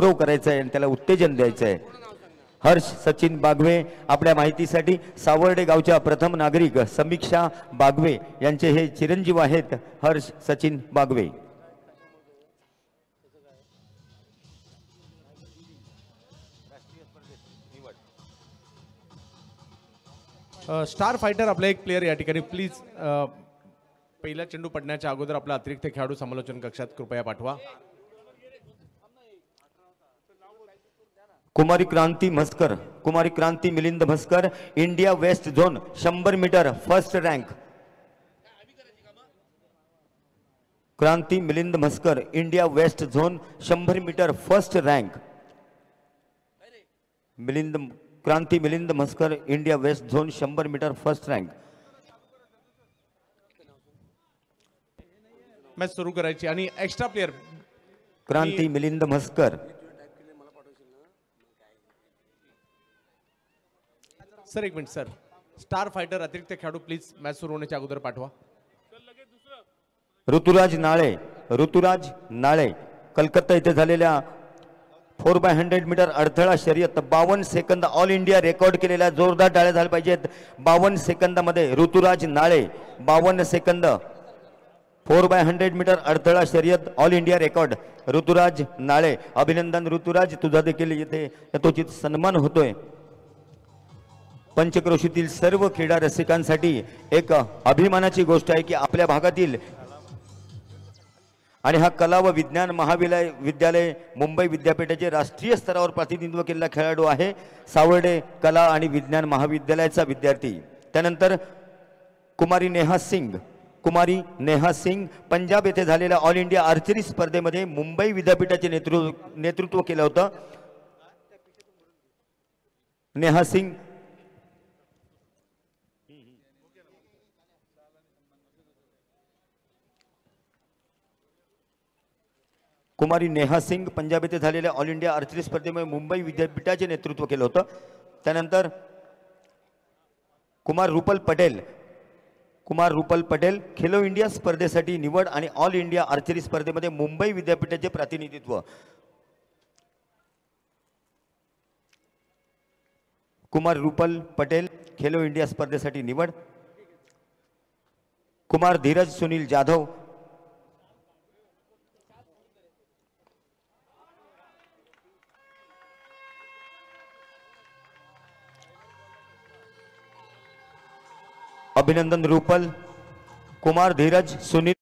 Throw करायचा आहे आणि त्याला उत्तेजन द्यायचं आहे. हर्ष सचिन बागवे आपल्या माहितीसाठी सावर्डे गावच्या प्रथम नागरिक समीक्षा बागवे यांचे हे चिरंजीव आहेत. हर्ष सचिन बागवे. स्टार फायटर आपला एक प्लेयर या ठिकाणी प्लीज पहिला चेंडू पडण्याच्या अगोदर आपला अतिरिक्त खेळाडू समालोचन कक्षात कृपया पाठवा. कुमारी क्रांती म्हस्कर, कुमारी Kranti Milind Mhaskar, India west zone 100 metre first rank. Kranti Milind Mhaskar, India west zone 100 metre first rank. Kranti Milind Mhaskar, India west zone 100 metre first rank. Match सुरू करायची आणि extra player Kranti Milind Mhaskar. Sir एक मिनिट सर, स्टार फायटर अतिरिक्त खेळाडू प्लीज मॅच सुरू होण्याच्या अगोदर पाठवा. ऋतुराज नाळे, ऋतुराज नाळे कलकत्ता येथे झालेल्या 4x100 मीटर अडथळा शर्यत 52 सेकंद ऑल इंडिया रेकॉर्ड केलेल्या जोरदार टाळ्या झाल्या पाहिजेत. 52 सेकंदामध्ये ऋतुराज नाळे 52 सेकंद 4x100 मीटर अडथळा शर्यत ऑल इंडिया रेकॉर्ड. ऋतुराज नाळे, अभिनंदन ऋतुराज, तुझा देखील येथे यथोचित सन्मान होतोय. पंचक्रोशीतील सर्व क्रीडा रसिकांसाठी एक अभिमानाची गोष्ट आहे की आपल्या भागातील आणि हा कला व विज्ञान विद्यालय मुंबई विद्यापीठाचे राष्ट्रीय स्तरावर प्रतिनिधित्व केलेला खेळाडू आहे. सावर्डे कला आणि विज्ञान महाविद्यालयाचा विद्यार्थी. त्यानंतर कुमारी नेहा सिंग पंजाब येथे झालेल्या ऑल इंडिया आर्चरी स्पर्धेमध्ये मुंबई विद्यापीठाचे नेतृत्व केलं होतं. नेहा सिंग कुमारी नेहा सिंग पंजाब येथे झालेल्या ऑल इंडिया आर्चरी स्पर्धेमध्ये मुंबई विद्यापीठाचे नेतृत्व केलं होतं. त्यानंतर कुमार रुपल पटेल खेलो इंडिया स्पर्धेसाठी निवड आणि ऑल इंडिया आर्चरी स्पर्धेमध्ये मुंबई विद्यापीठाचे प्रतिनिधित्व. कुमार रुपल पटेल खेलो इंडिया स्पर्धेसाठी निवड. कुमार धीरज सुनील जाधव अभिनंदन रुपल, कुमार धीरज सुनील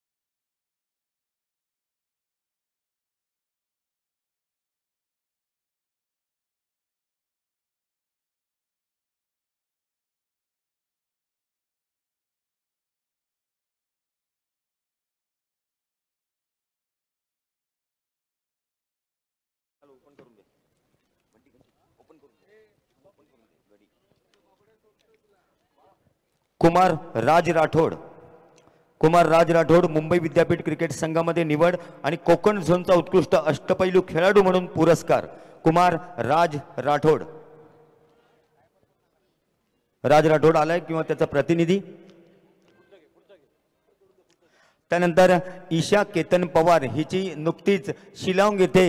कुमार राज राठोड मुंबई विद्यापीठ क्रिकेट संघामध्ये निवड आणि कोकण झोनचा उत्कृष्ट अष्टपैलू खेळाडू म्हणून पुरस्कार. कुमार राज राठोड आलाय किंवा त्याचा प्रतिनिधी. त्यानंतर ईशा केतन पवार हिची नुकतीच शिलाँग येथे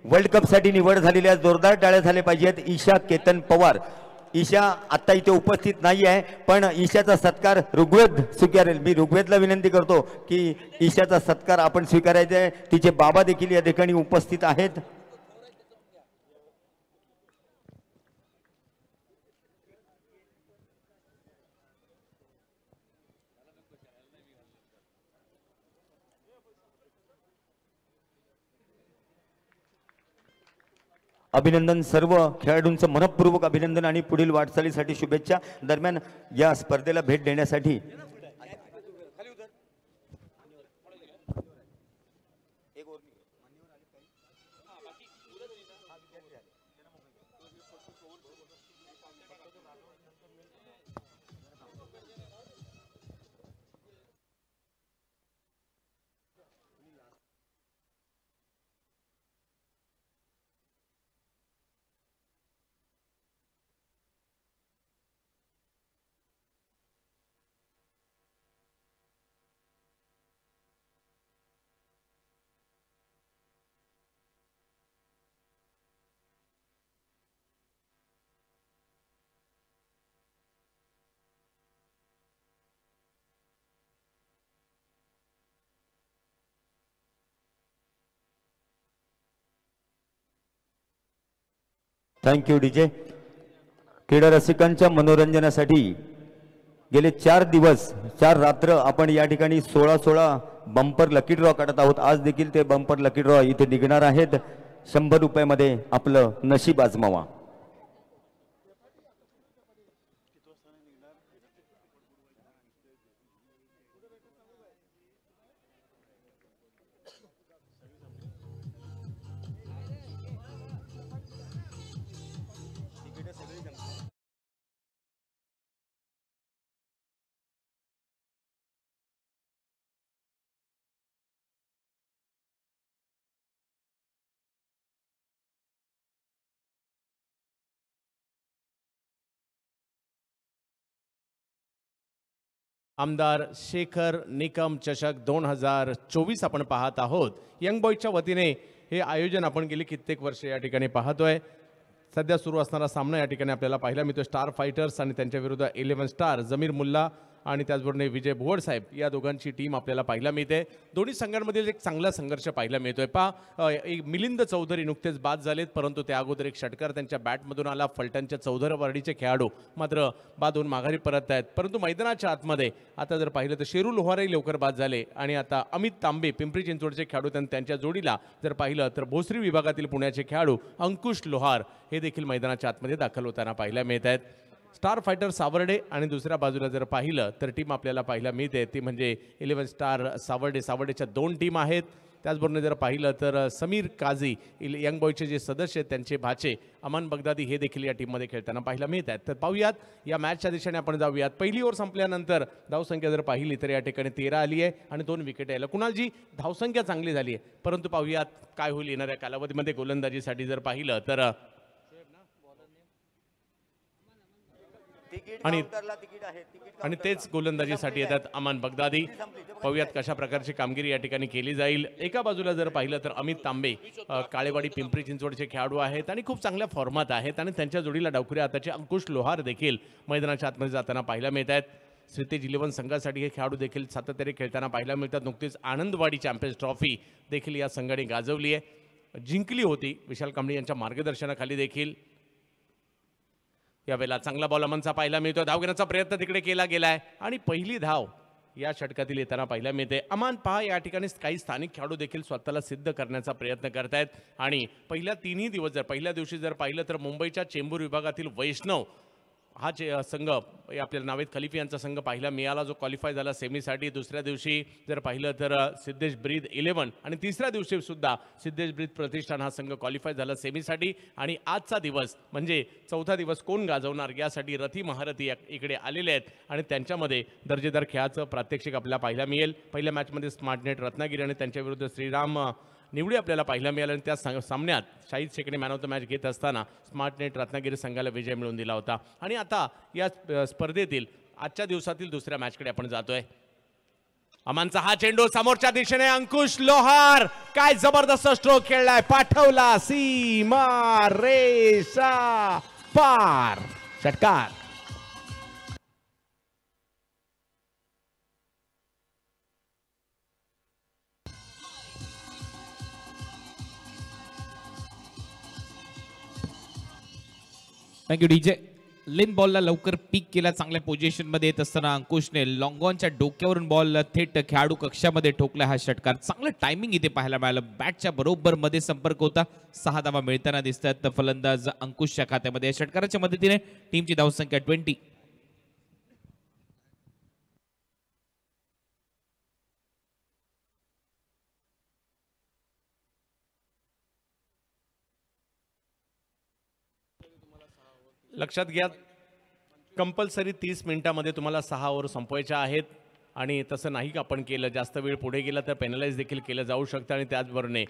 वर्ल्ड कप साठी निवड झालेल्या जोरदार टाळ्या झाल्या पाहिजेत. ईशा केतन पवार. ईशा आता इथे उपस्थित नाही आहे पण ईशाचा सत्कार ऋग्वेद स्वीकारेल. मी ऋग्वेदला विनंती करतो की ईशाचा सत्कार आपण स्वीकारायचा आहे. तिचे बाबा देखील या ठिकाणी उपस्थित आहेत. अभिनंदन, सर्व खेळाडूंचं मनपूर्वक अभिनंदन आणि पुढील वाटचालीसाठी शुभेच्छा. दरम्यान या स्पर्धेला भेट देण्यासाठी थँक्यू डीजे. क्रीडा रसिकांच्या मनोरंजनासाठी गेले 4 दिवस 4 रात्र आपण या ठिकाणी 16 बंपर लकी ड्रॉ काढत आहोत. आज देखील ते बंपर लकी ड्रॉ इथे निघणार आहेत. 100 रुपयामध्ये आपलं नशीब आजमावा. आमदार शेखर निकम चषक 2024 आपण पाहत आहोत. यंग बॉयच्या वतीने हे आयोजन आपण गेली कित्येक वर्ष या ठिकाणी पाहतोय. सध्या सुरू असणारा सामना या ठिकाणी आपल्याला पाहायला मिळतो. स्टार फायटर्स आणि त्यांच्या विरुद्ध 11 स्टार जमीर मुल्ला आणि त्याचबरोबर विजय भुवड साहेब या दोघांची टीम आपल्याला पाहायला मिळते. दोन्ही संघांमधील एक चांगला संघर्ष पाहायला मिळतोय. एक मिलिंद चौधरी नुकतेच बाद झालेत, परंतु त्या अगोदर एक षटकार त्यांच्या बॅटमधून आला. फलटणच्या चौधरवाडीचे खेळाडू मात्र बाद होऊन माघारी परत आहेत. परंतु मैदानाच्या आतमध्ये आता जर पाहिलं तर शेरू लोहारही लवकर बाद झाले आणि आता अमित तांबे पिंपरी चिंचवडचे खेळाडू त्यांच्या जोडीला जर पाहिलं तर भोसरी विभागातील पुण्याचे खेळाडू अंकुश लोहार हे देखील मैदानाच्या आतमध्ये दाखल होताना पाहायला मिळत आहेत. स्टार फायटर सावर्डे आणि दुसऱ्या बाजूला जर पाहिलं तर टीम आपल्याला पाहायला मिळते ती म्हणजे 11 स्टार सावर्डेच्या 2 टीम आहेत. त्याचबरोबर जर पाहिलं तर समीर काझी यंग बॉयचे जे सदस्य आहेत त्यांचे भाचे अमान बगदादी हे देखील या टीममध्ये खेळताना पाहायला मिळत आहेत. तर पाहूयात या मॅचच्या दिशेने आपण जाऊयात. पहिली ओव्हर संपल्यानंतर धावसंख्या जर पाहिली तर या ठिकाणी 13 आली आहे आणि 2 विकेट यायला. कुणालजी धावसंख्या चांगली झाली आहे, परंतु पाहूयात काय होईल येणाऱ्या कालावधीमध्ये. गोलंदाजीसाठी जर पाहिलं तर आणि तेच गोलंदाजीसाठी येतात अमान बगदादी. पाहूयात कशा प्रकारची कामगिरी या ठिकाणी केली जाईल. एका बाजूला जर पाहिलं तर अमित तांबे काळेवाडी पिंपरी चिंचवडचे खेळाडू आहेत आणि खूप चांगल्या फॉर्मात आहेत आणि त्यांच्या जोडीला डावखुऱ्या हाताचे अंकुश लोहार देखील मैदानाच्या आतमध्ये जाताना पाहायला मिळत आहेत. श्रीतेज 11 संघासाठी हे खेळाडू देखील सातत्याने खेळताना पाहायला मिळतात. नुकतीच आनंदवाडी चॅम्पियन्स ट्रॉफी देखील या संघाने गाजवली आहे, जिंकली होती विशाल कांबळे यांच्या मार्गदर्शनाखाली देखील. यावेळेला चांगला बॉल अमनचा पाहायला मिळतो. धाव घेण्याचा प्रयत्न तिकडे केला गेलाय आणि पहिली धाव या षटकातील येताना पाहायला मिळते. अमान पहा या ठिकाणी काही स्थानिक खेळाडू देखील स्वतःला सिद्ध करण्याचा प्रयत्न करतायत आणि पहिल्या 3ही दिवस जर पहिल्या दिवशी जर पाहिलं तर मुंबईच्या चेंबूर विभागातील वैष्णव हा संघ आपल्याला नावेद खलिफी यांचा संघ पाहायला मिळाला जो क्वालिफाय झाला सेमीसाठी. दुसऱ्या दिवशी जर पाहिलं तर सिद्धेश ब्रीद 11 आणि तिसऱ्या दिवशी सुद्धा सिद्धेश ब्रीद प्रतिष्ठान हा संघ क्वालिफाय झाला सेमीसाठी. आणि आजचा दिवस म्हणजे चौथा दिवस कोण गाजवणार यासाठी रथी महारथी इकडे आलेले आहेत आणि त्यांच्यामध्ये दर्जेदार खेळाचं प्रात्यक्षिक आपल्याला पाहायला मिळेल. पहिल्या मॅचमध्ये स्मार्टनेट रत्नागिरी आणि त्यांच्या विरुद्ध श्रीराम निवडी आपल्याला पाहायला मिळाला आणि त्या सामन्यात शाहिद शेखने मॅन ऑफ द मॅच घेत असताना स्मार्टनेट रत्नागिरी संघाला विजय मिळवून दिला होता. आणि आता या स्पर्धेतील आजच्या दिवसातील दुसऱ्या मॅचकडे आपण जातोय. अमानचा हा चेंडू समोरच्या दिशेने अंकुश लोहार काय जबरदस्त स्ट्रोक खेळलाय, पाठवला सीमा रेषा पार, षटकार. Thank you DJ. लेन बॉलला लवकर पिक केला, चांगल्या पोझिशनमध्ये येत असताना अंकुशने लॉंगॉनच्या डोक्यावरून बॉल थेट खेळाडू कक्षामध्ये ठोकला. हा षटकार चांगलं टायमिंग इथे पाहायला मिळालं. बॅटच्या बरोबर मध्ये संपर्क होता. 6 धावा मिळताना दिसतात फलंदाज अंकुशच्या खात्यामध्ये. या षटकाराच्या मदतीने टीमची धावसंख्या 20. लक्षात घ्या कंपल्सरी 30 मिनिटांमध्ये तुम्हाला 6 ओव्हर संपवायच्या आहेत आणि तसं नाही आपण केलं, जास्त वेळ पुढे गेला तर पेनलाइज देखील केलं जाऊ शकतं. आणि त्याचबरोबर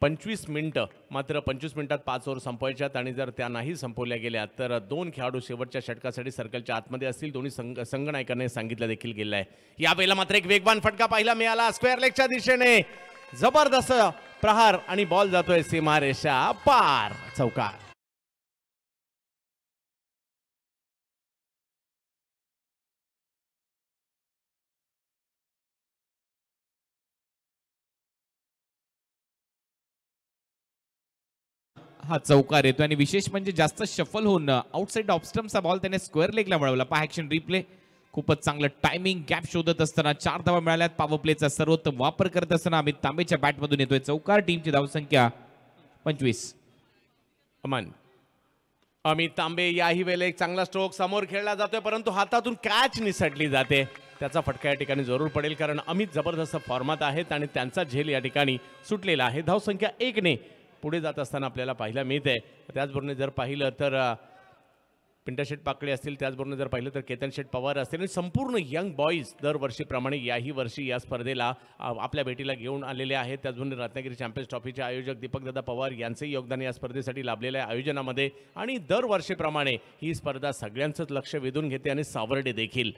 25 मिनिटं मात्र 25 मिनिटात 5 ओव्हर संपवायच्यात आणि जर त्या नाही संपवल्या गेल्या तर 2 खेळाडू शेवटच्या षटकासाठी सर्कलच्या आतमध्ये असतील. दोन्ही संघनायकांनी सांगितलं देखील गेलं आहे. यावेळेला मात्र एक वेगवान फटका पाहायला मिळाला स्क्वेअर लेगच्या दिशेने. जबरदस्त प्रहार आणि बॉल जातोय सीमारेषा पार, चौकार. हा चौकार येतो आणि विशेष म्हणजे जास्त शफल होऊन आउटसाइड ऑफस्टम्पचा बॉल त्याने स्क्वेअर लेगला मिळवला. पहा ऍक्शन रिप्ले, खूपच चांगलं टायमिंग गॅप शोधत असताना 4 धावा मिळाल्यात. पॉवर प्लेचा सर्वोत्तम वापर करत असताना अमित तांबेच्या बॅटमधून येतोय चौकार. टीमची धावसंख्या 25. अमन अमित तांबे याही वेळेला एक चांगला स्ट्रोक समोर खेळला जातोय, परंतु हातातून कॅच निसटली जाते. त्याचा फटका या ठिकाणी जरूर पडेल, कारण अमित जबरदस्त फॉर्मात आहेत आणि त्यांचा झेल या ठिकाणी सुटलेला आहे. धावसंख्या 1 ने पुढे जात असताना आपल्याला पाहायला मिळते. त्याचबरोबर जर पाहिलं तर पिंटा शेट पाकडे असतील, त्याचबरोबर जर पाहिलं तर केतन शेट पवार असतील आणि संपूर्ण यंग बॉईज दरवर्षीप्रमाणे याही वर्षी या स्पर्धेला आपल्या भेटीला घेऊन आलेले आहेत. त्याचबरोबर रत्नागिरी चॅम्पियन्स ट्रॉफीचे आयोजक दीपकदादा पवार यांचंही योगदान या स्पर्धेसाठी लाभलेलं आहे आयोजनामध्ये. आणि दरवर्षीप्रमाणे ही स्पर्धा सगळ्यांचंच लक्ष वेधून घेते आणि सावर्डे देखील.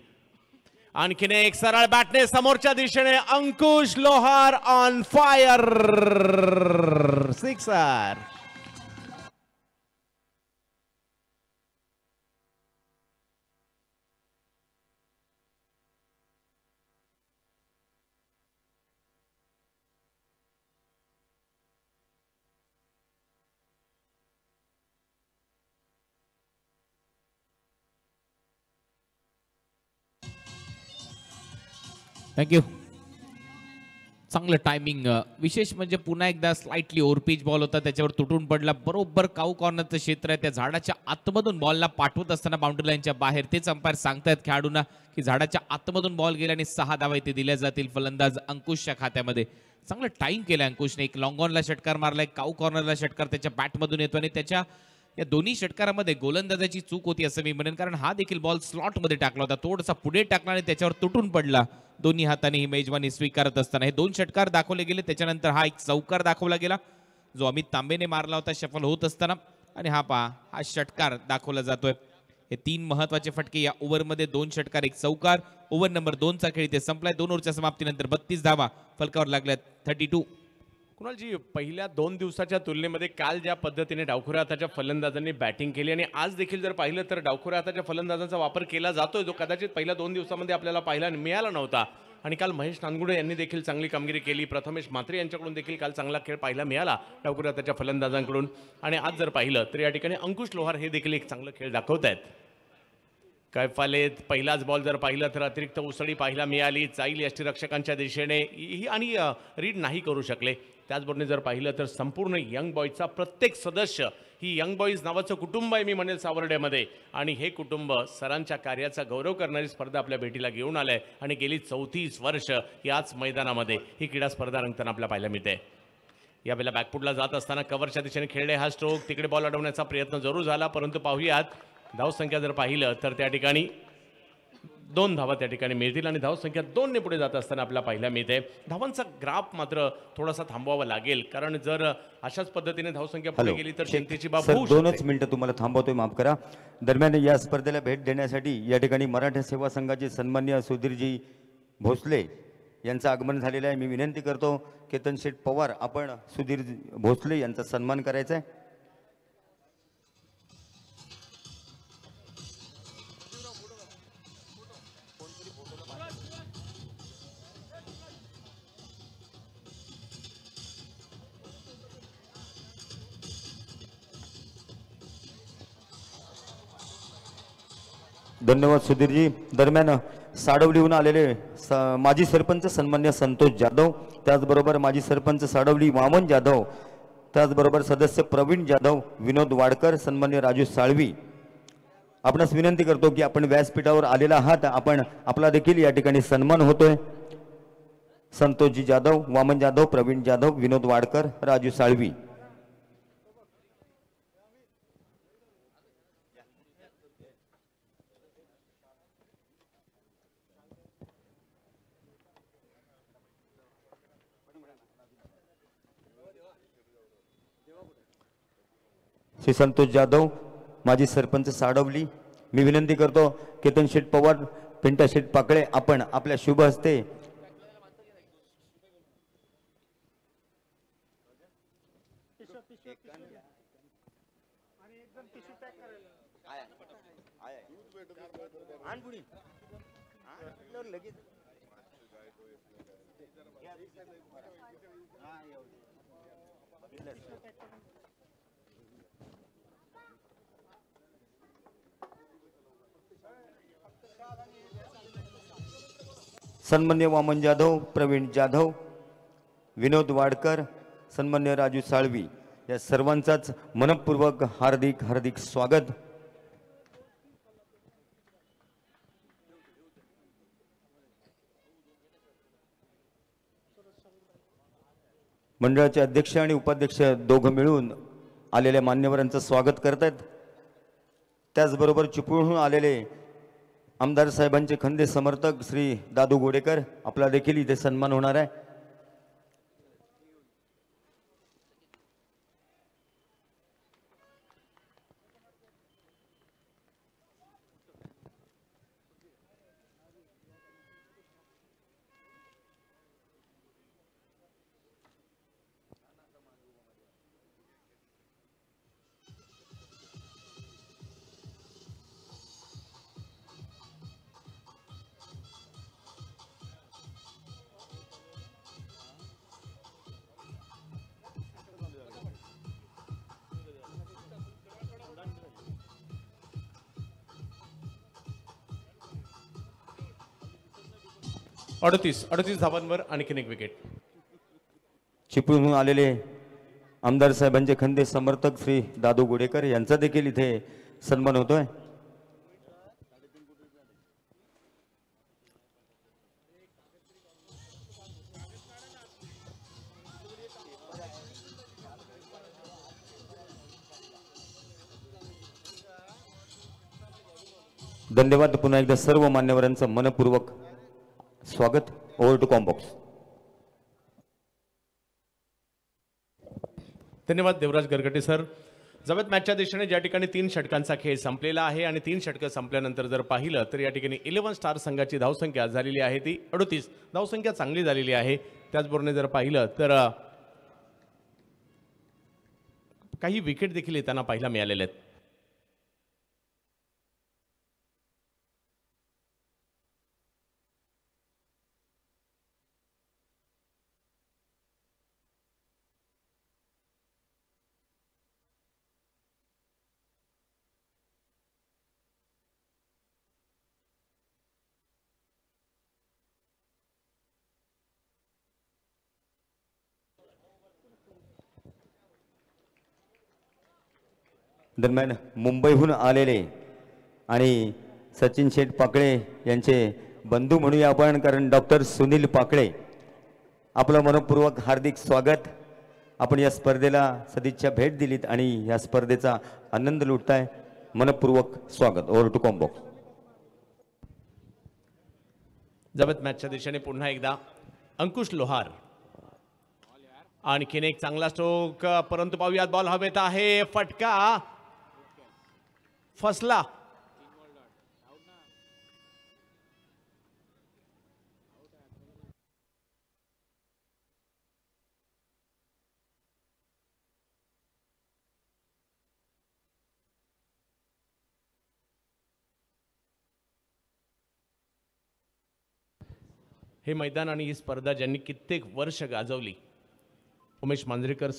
आणखीन एक सरळ बॅटने समोरच्या दिशेने अंकुश लोहार ऑन फायर, सिक्सर. थँक्यू. चांगलं टायमिंग, विशेष म्हणजे पुन्हा एकदा स्लाइटली ओव्हरपिच बॉल होता, त्याच्यावर तुटून पडला. बरोबर काऊ कॉर्नरचं क्षेत्र आहे, त्या झाडाच्या आतमधून बॉलला पाठवत असताना बाउंड्री लाईनच्या बाहेर. तेच अंपायर सांगतायत खेळाडूंना की झाडाच्या आतमधून बॉल गेल्याने 6 धावा इथे दिल्या जातील फलंदाज अंकुशच्या खात्यामध्ये. चांगलं टाइम केलं अंकुशने. एक लॉंग ऑनला षटकार मारलाय, काऊ कॉर्नरला षटकार त्याच्या बॅटमधून येतो आणि त्याच्या या दोन्ही षटकारामध्ये गोलंदाजाची चूक होती असं मी म्हणेन, कारण हा देखील बॉल स्लॉटमध्ये टाकला होता, थोडासा पुढे टाकला आणि त्याच्यावर तुटून पडला. दोन्ही हाताने ही मेजवानी स्वीकारत असताना हे 2 षटकार दाखवले गेले. त्याच्यानंतर हा एक चौकार दाखवला गेला जो अमित तांबेने मारला होता शफल होत असताना. आणि हा पहा, हा षटकार दाखवला जातोय. हे 3 महत्वाचे फटके या ओव्हरमध्ये, 2 षटकार 1 चौकार. ओव्हर नंबर 2 चा खेळ इथे संपलाय. 2 ओव्हरच्या समाप्तीनंतर 32 धावा फलकावर लागल्यात. 32. कुणालजी, पहिल्या 2 दिवसाच्या तुलनेमध्ये काल ज्या पद्धतीने डावखुऱ्या हाताच्या फलंदाजांनी बॅटिंग केली आणि आज देखील जर पाहिलं तर डावखुऱ्या हाताच्या फलंदाजांचा वापर केला जातोय, जो कदाचित पहिल्या 2 दिवसामध्ये आपल्याला पाहायला मिळाला नव्हता. आणि काल महेश नानगुडे यांनी देखील चांगली कामगिरी केली. प्रथमेश म्हात्रे यांच्याकडून देखील काल चांगला खेळ पाहायला मिळाला डावखुऱ्या हाताच्या फलंदाजांकडून. आणि आज जर पाहिलं तर या ठिकाणी अंकुश लोहार हे देखील एक चांगलं खेळ दाखवत आहेत. कैफालेत पहिलाच बॉल जर पाहिलं तर अतिरिक्त उसळी पाहायला मिळाली, जाईल यष्टीरक्षकांच्या दिशेने ही आणि रीड नाही करू शकले. त्याचबरोबर जर पाहिलं तर संपूर्ण यंग बॉयजचा प्रत्येक सदस्य ही यंग बॉईज नावाचं कुटुंब आहे मी म्हणेल सावर्डेमध्ये. आणि हे कुटुंब सरांच्या कार्याचा गौरव करणारी स्पर्धा आपल्या भेटीला घेऊन आलंय आणि गेली 34 वर्ष याच मैदानामध्ये ही क्रीडा स्पर्धा रंगताना आपल्याला पाहायला मिळते. यावेळेला बॅकफुटला जात असताना कव्हरच्या दिशेने खेळले हा स्ट्रोक, तिकडे बॉल अडवण्याचा प्रयत्न जरूर झाला, परंतु पाहूयात धावसंख्या जर पाहिलं तर त्या ठिकाणी 2 धावा त्या ठिकाणी मिळतील आणि धावसंख्या 2 ने पुढे जात असताना आपल्याला पाहायला मिळते. धावांचा ग्राफ मात्र थोडासा थांबवावा लागेल, कारण जर अशाच पद्धतीने धावसंख्या पुढे गेली तर चिंतेची बाब होऊ शकते. 2च मिनिटं तुम्हाला थांबवतोय, माफ करा. दरम्यान या स्पर्धेला भेट देण्यासाठी या ठिकाणी मराठा सेवा संघाचे सन्माननीय सुधीरजी भोसले यांचं आगमन झालेलं आहे. मी विनंती करतो केतन शेठ पवार, आपण सुधीर भोसले यांचा सन्मान करायचा आहे. धन्यवाद सुधीरजी. दरम्यान साडवलीहून आलेले माजी सरपंच सन्मान्य संतोष जाधव, त्याचबरोबर माजी सरपंच साडवली वामन जाधव, त्याचबरोबर सदस्य प्रवीण जाधव, विनोद वाडकर, सन्मान्य राजू साळवी, आपणास विनंती करतो की आपण व्यासपीठावर आलेला आहात, आपण आपला देखील या ठिकाणी सन्मान होतोय. संतोषजी जाधव, वामन जाधव, प्रवीण जाधव, विनोद वाडकर, राजू साळवी. श्री संतोष जाधव, माजी सरपंच साडवली. मी विनंती करतो केतन शेठ पवार, पिंटा शेठ पाकळे, आपण आपल्या शुभ हस्ते सन्मान्य वामन जाधव, प्रवीण जाधव, विनोद वाडकर, सन्मान्य राजू साळवी या सर्वांचाच मनपूर्वक हार्दिक हार्दिक स्वागत. मंडळाचे अध्यक्ष आणि उपाध्यक्ष दोघं मिळून आलेल्या मान्यवरांचं स्वागत करतात. त्याचबरोबर चिपळूणहून आलेले आमदार साहेबांचे खंदे समर्थक श्री दादू गोडेकर, आपला देखील इथे सन्मान होणार आहे. अडतीस धावांवर आणखीन एक विकेट. चिपळूणहून आलेले आमदार साहेबांचे खंदे समर्थक श्री दादू गोडेकर यांचा देखील इथे सन्मान होतोय. धन्यवाद. पुन्हा एकदा सर्व मान्यवरांचं मनपूर्वक स्वागत. Over to combox. धन्यवाद देवराज गरगटे सर. जवळ मॅचच्या दिशेने ज्या ठिकाणी 3 षटकांचा खेळ संपलेला आहे आणि 3 षटकं संपल्यानंतर जर पाहिलं तर या ठिकाणी 11 स्टार संघाची धावसंख्या झालेली आहे ती 38. धावसंख्या चांगली झालेली आहे. त्याचबरोबर जर पाहिलं तर काही विकेट देखील येताना पाहायला मिळालेले आहेत. दरम्यान मुंबईहून आलेले आणि सचिन शेठ पाकळे यांचे बंधू म्हणूया आपण, कारण डॉक्टर सुनील पाकळे, आपलं मनपूर्वक हार्दिक स्वागत. आपण या स्पर्धेला सदिच्छा भेट दिलीत आणि या स्पर्धेचा आनंद लुटताय. मनपूर्वक स्वागत. ओव्हर टू कॉम्बॉक्स. जबत मॅचच्या दिशेने पुन्हा एकदा अंकुश लोहार. आणखीन एक चांगला स्ट्रोक, परंतु पाहूयात बॉल हवेत आहे. फटका फसला. हे मैदान आणि ही स्पर्धा ज्यांनी कित्येक वर्ष गाजवली, उमेश मांजरेकर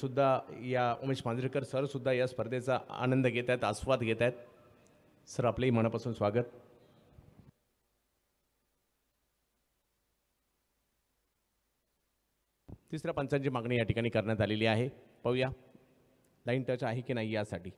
सर सुद्धा या स्पर्धेचा आनंद घेत आहेत, आस्वाद घेत आहेत. सर आपलेही मनापासून स्वागत. तिसऱ्या पंचांची मागणी या ठिकाणी करण्यात आलेली आहे. पाहूया लाईन टच आहे की नाही यासाठी.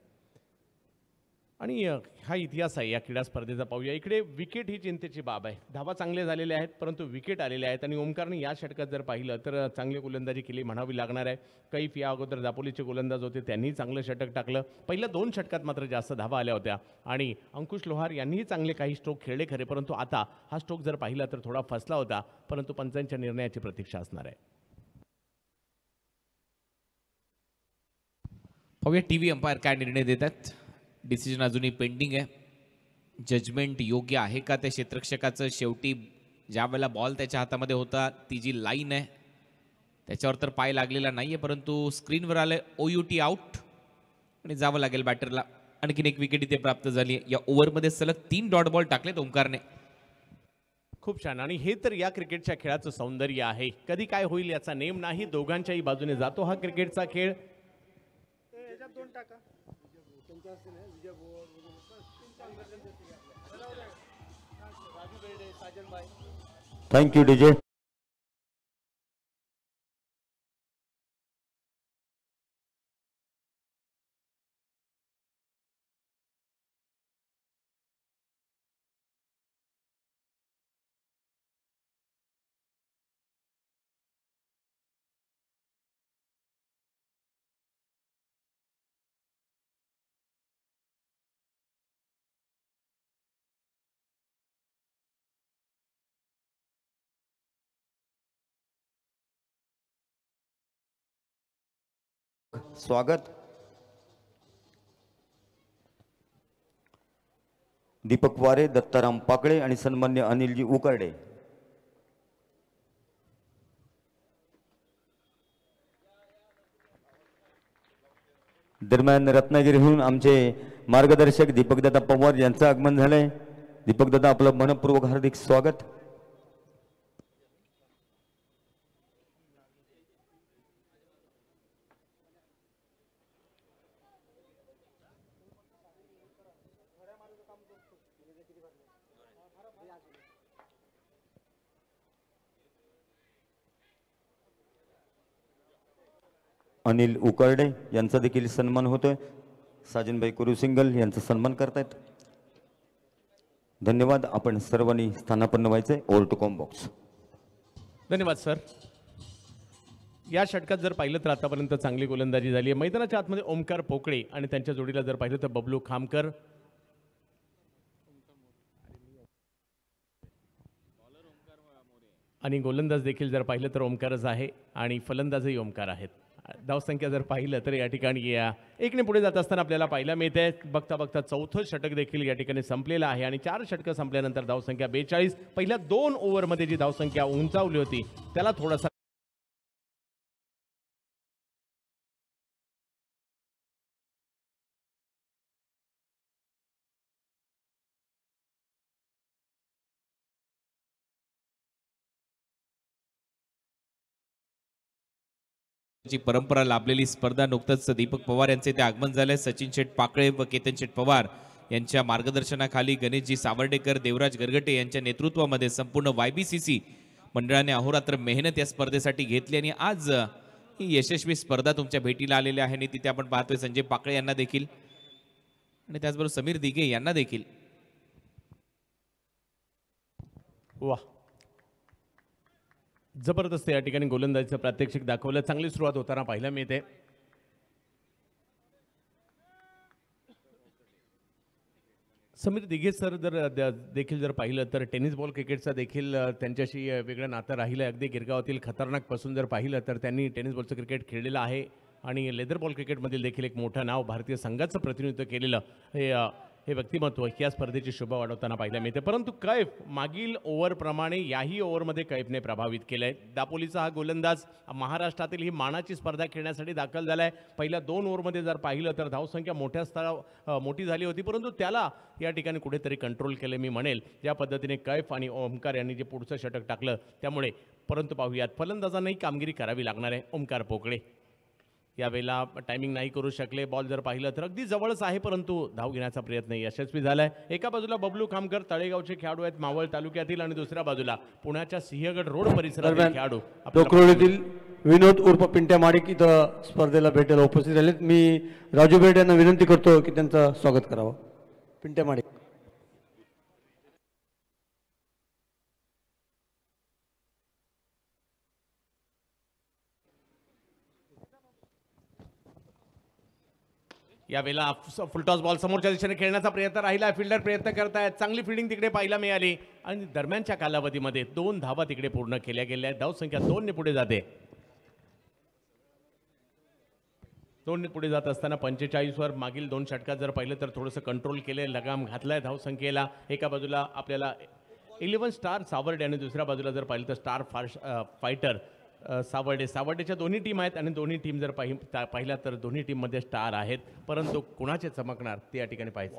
आणि हा इतिहास आहे या क्रीडा स्पर्धेचा. पाहूया इकडे विकेट ही चिंतेची बाब आहे. धावा चांगले झालेले आहेत परंतु विकेट आलेले आहेत. आणि ओमकारने या षटकात जर पाहिलं तर चांगली गोलंदाजी केली म्हणावी लागणार आहे. कैफ या अगोदर दापोलीचे गोलंदाज होते, त्यांनी चांगलं षटक टाकलं. पहिल्या 2 षटकात मात्र जास्त धावा आल्या होत्या. आणि अंकुश लोहार यांनीही चांगले काही स्ट्रोक खेळले खरे, परंतु आता हा स्ट्रोक जर पाहिला तर थोडा फसला होता. परंतु पंचांच्या निर्णयाची प्रतीक्षा असणार आहे. पाहूया टीव्ही अंपायर काय निर्णय देतात. डिसिजन अजूनही पेंडिंग आहे. जजमेंट योग्य आहे का त्या क्षेत्ररक्षकाचं. शेवटी ज्या वेळेला बॉल त्याच्या हातामध्ये होता ती जी लाईन आहे त्याच्यावर तर पाय लागलेला नाहीये, परंतु स्क्रीनवर आलं OUT आउट आणि जावं लागेल बॅटरला. आणखीन एक विकेट इथे प्राप्त झाली. या ओव्हरमध्ये सलग 3 डॉट बॉल टाकलेत ओमकारने. खूप छान. आणि हे तर या क्रिकेटच्या खेळाचं सौंदर्य आहे. कधी काय होईल याचा नेम नाही. दोघांच्याही बाजूने जातो हा क्रिकेटचा खेळ. Thank you DJ. स्वागत. दीपक वारे, दत्ताराम पाकळे आणि सन्मान्य अनिलजी उकरडे. दरम्यान रत्नागिरीहून आमचे मार्गदर्शक दीपकदादा पवार यांचं आगमन झालंय. दीपकदादा, आपलं मनपूर्वक हार्दिक स्वागत. अनिल उकरडे यांचा देखील सन्मान होतोय. साजनभाई कुरुसिंगल यांचा सन्मान करतायत. धन्यवाद. आपण सर्वांनी स्थानापन्न व्हायचे. Over to combox. धन्यवाद सर. या षटकात जर पाहिलं तर आतापर्यंत चांगली गोलंदाजी झाली आहे. मैदानाच्या आतमध्ये ओमकार पोकळे आणि त्यांच्या जोडीला जर पाहिलं तर बबलू खामकर. आणि गोलंदाज देखील जर पाहिलं तर ओमकारच आहे आणि फलंदाजही ओमकार आहेत. धावसंख्या जर पाहिलं तर या ठिकाणी या एकने पुढे जात असताना आपल्याला पाहायला मिळते. बघता बघता चौथं षटक देखील या ठिकाणी संपलेलं आहे आणि 4 षटकं संपल्यानंतर धावसंख्या 42. पहिल्या 2 ओव्हरमध्ये जी धावसंख्या उंचावली होती त्याला थोडासा ची परंपरा लाभलेली स्पर्धा. नुकतंच दीपक पवार यांचे ते आगमन झाले. सचिन शेठ पाकळे व केतन शेठ पवार यांच्या मार्गदर्शनाखाली गणेशजी सावर्डेकर, देवराज गरगटे यांच्या नेतृत्वामध्ये संपूर्ण YBCC मंडळाने अहोरात्र मेहनत या स्पर्धेसाठी घेतली आणि आज ही यशस्वी स्पर्धा तुमच्या भेटीला आलेली आहे. आणि तिथे आपण पाहतोय संजय पाकळे यांना देखील आणि त्याचबरोबर समीर दिघे यांना देखील. वा, जबरदस्त या ठिकाणी गोलंदाजीचं प्रात्यक्षिक दाखवलं. चांगली सुरुवात होताना पाहायला मिळते. समीर दिघे सर देखील जर पाहिलं तर टेनिस बॉल क्रिकेटचा देखील त्यांच्याशी वेगळं नातं राहिलं. अगदी गिरगावातील खतरनाकपासून जर पाहिलं तर त्यांनी टेनिस बॉलचं क्रिकेट खेळलेलं आहे आणि लेदर बॉल क्रिकेटमधील देखील एक मोठं नाव भारतीय संघाचं प्रतिनिधित्व केलेलं हे व्यक्तिमत्व या स्पर्धेची शोभा वाढवताना पाहायला मिळते. परंतु कैफ मागील ओव्हरप्रमाणे याही ओव्हरमध्ये कैफने प्रभावित केलं आहे. दापोलीचा हा गोलंदाज महाराष्ट्रातील ही मानाची स्पर्धा खेळण्यासाठी दाखल झाला आहे. पहिल्या 2 ओव्हरमध्ये जर पाहिलं तर धावसंख्या मोठी झाली होती परंतु त्याला या ठिकाणी कुठेतरी कंट्रोल केले मी म्हणेल. ज्या पद्धतीने कैफ आणि ओमकार यांनी जे पुढचं षटक टाकलं त्यामुळे. परंतु पाहूयात फलंदाजांनाही कामगिरी करावी लागणार आहे. ओमकार पोकळे यावेळेला टायमिंग नाही करू शकले. बॉल जर पाहिलं तर अगदी जवळच आहे परंतु धाव घेण्याचा प्रयत्न यशस्वी झालाय. एका बाजूला बबलू खामकर तळेगावचे खेळाडू आहेत मावळ तालुक्यातील आणि दुसऱ्या बाजूला पुण्याच्या सिंहगड रोड परिसरातील खेळाडू डोकरोलीतील विनोद उर्फ पिंट्या माडिक इथं स्पर्धेला भेटायला उपस्थित झालेत. मी राजू बेड यांना विनंती करतो की त्यांचं स्वागत करावं. पिंट्या माडिक. यावेळेला फुलटॉस बॉल समोरच्या दिशेने खेळण्याचा प्रयत्न राहिला. फिल्डर प्रयत्न करतायत. चांगली फिल्डिंग तिकडे पाहायला मिळाली आणि दरम्यानच्या कालावधीमध्ये 2 धावा तिकडे पूर्ण केल्या गेल्या. धावसंख्या 2 ने पुढे जाते. 2 ने पुढे जात असताना 45 वर मागील 2 षटकात जर पाहिलं तर थोडंसं कंट्रोल केलंय. लगाम घातलाय धावसंख्येला. एका बाजूला आपल्याला 11 स्टार सावर्डे आणि दुसऱ्या बाजूला जर पाहिलं तर स्टार फायटर सावर्डेच्या दोन्ही टीम आहेत आणि दोन्ही टीम जर पाहिल्या तर दोन्ही टीममध्ये स्टार आहेत परंतु कुणाचे चमकणार ते या ठिकाणी पाहायचं.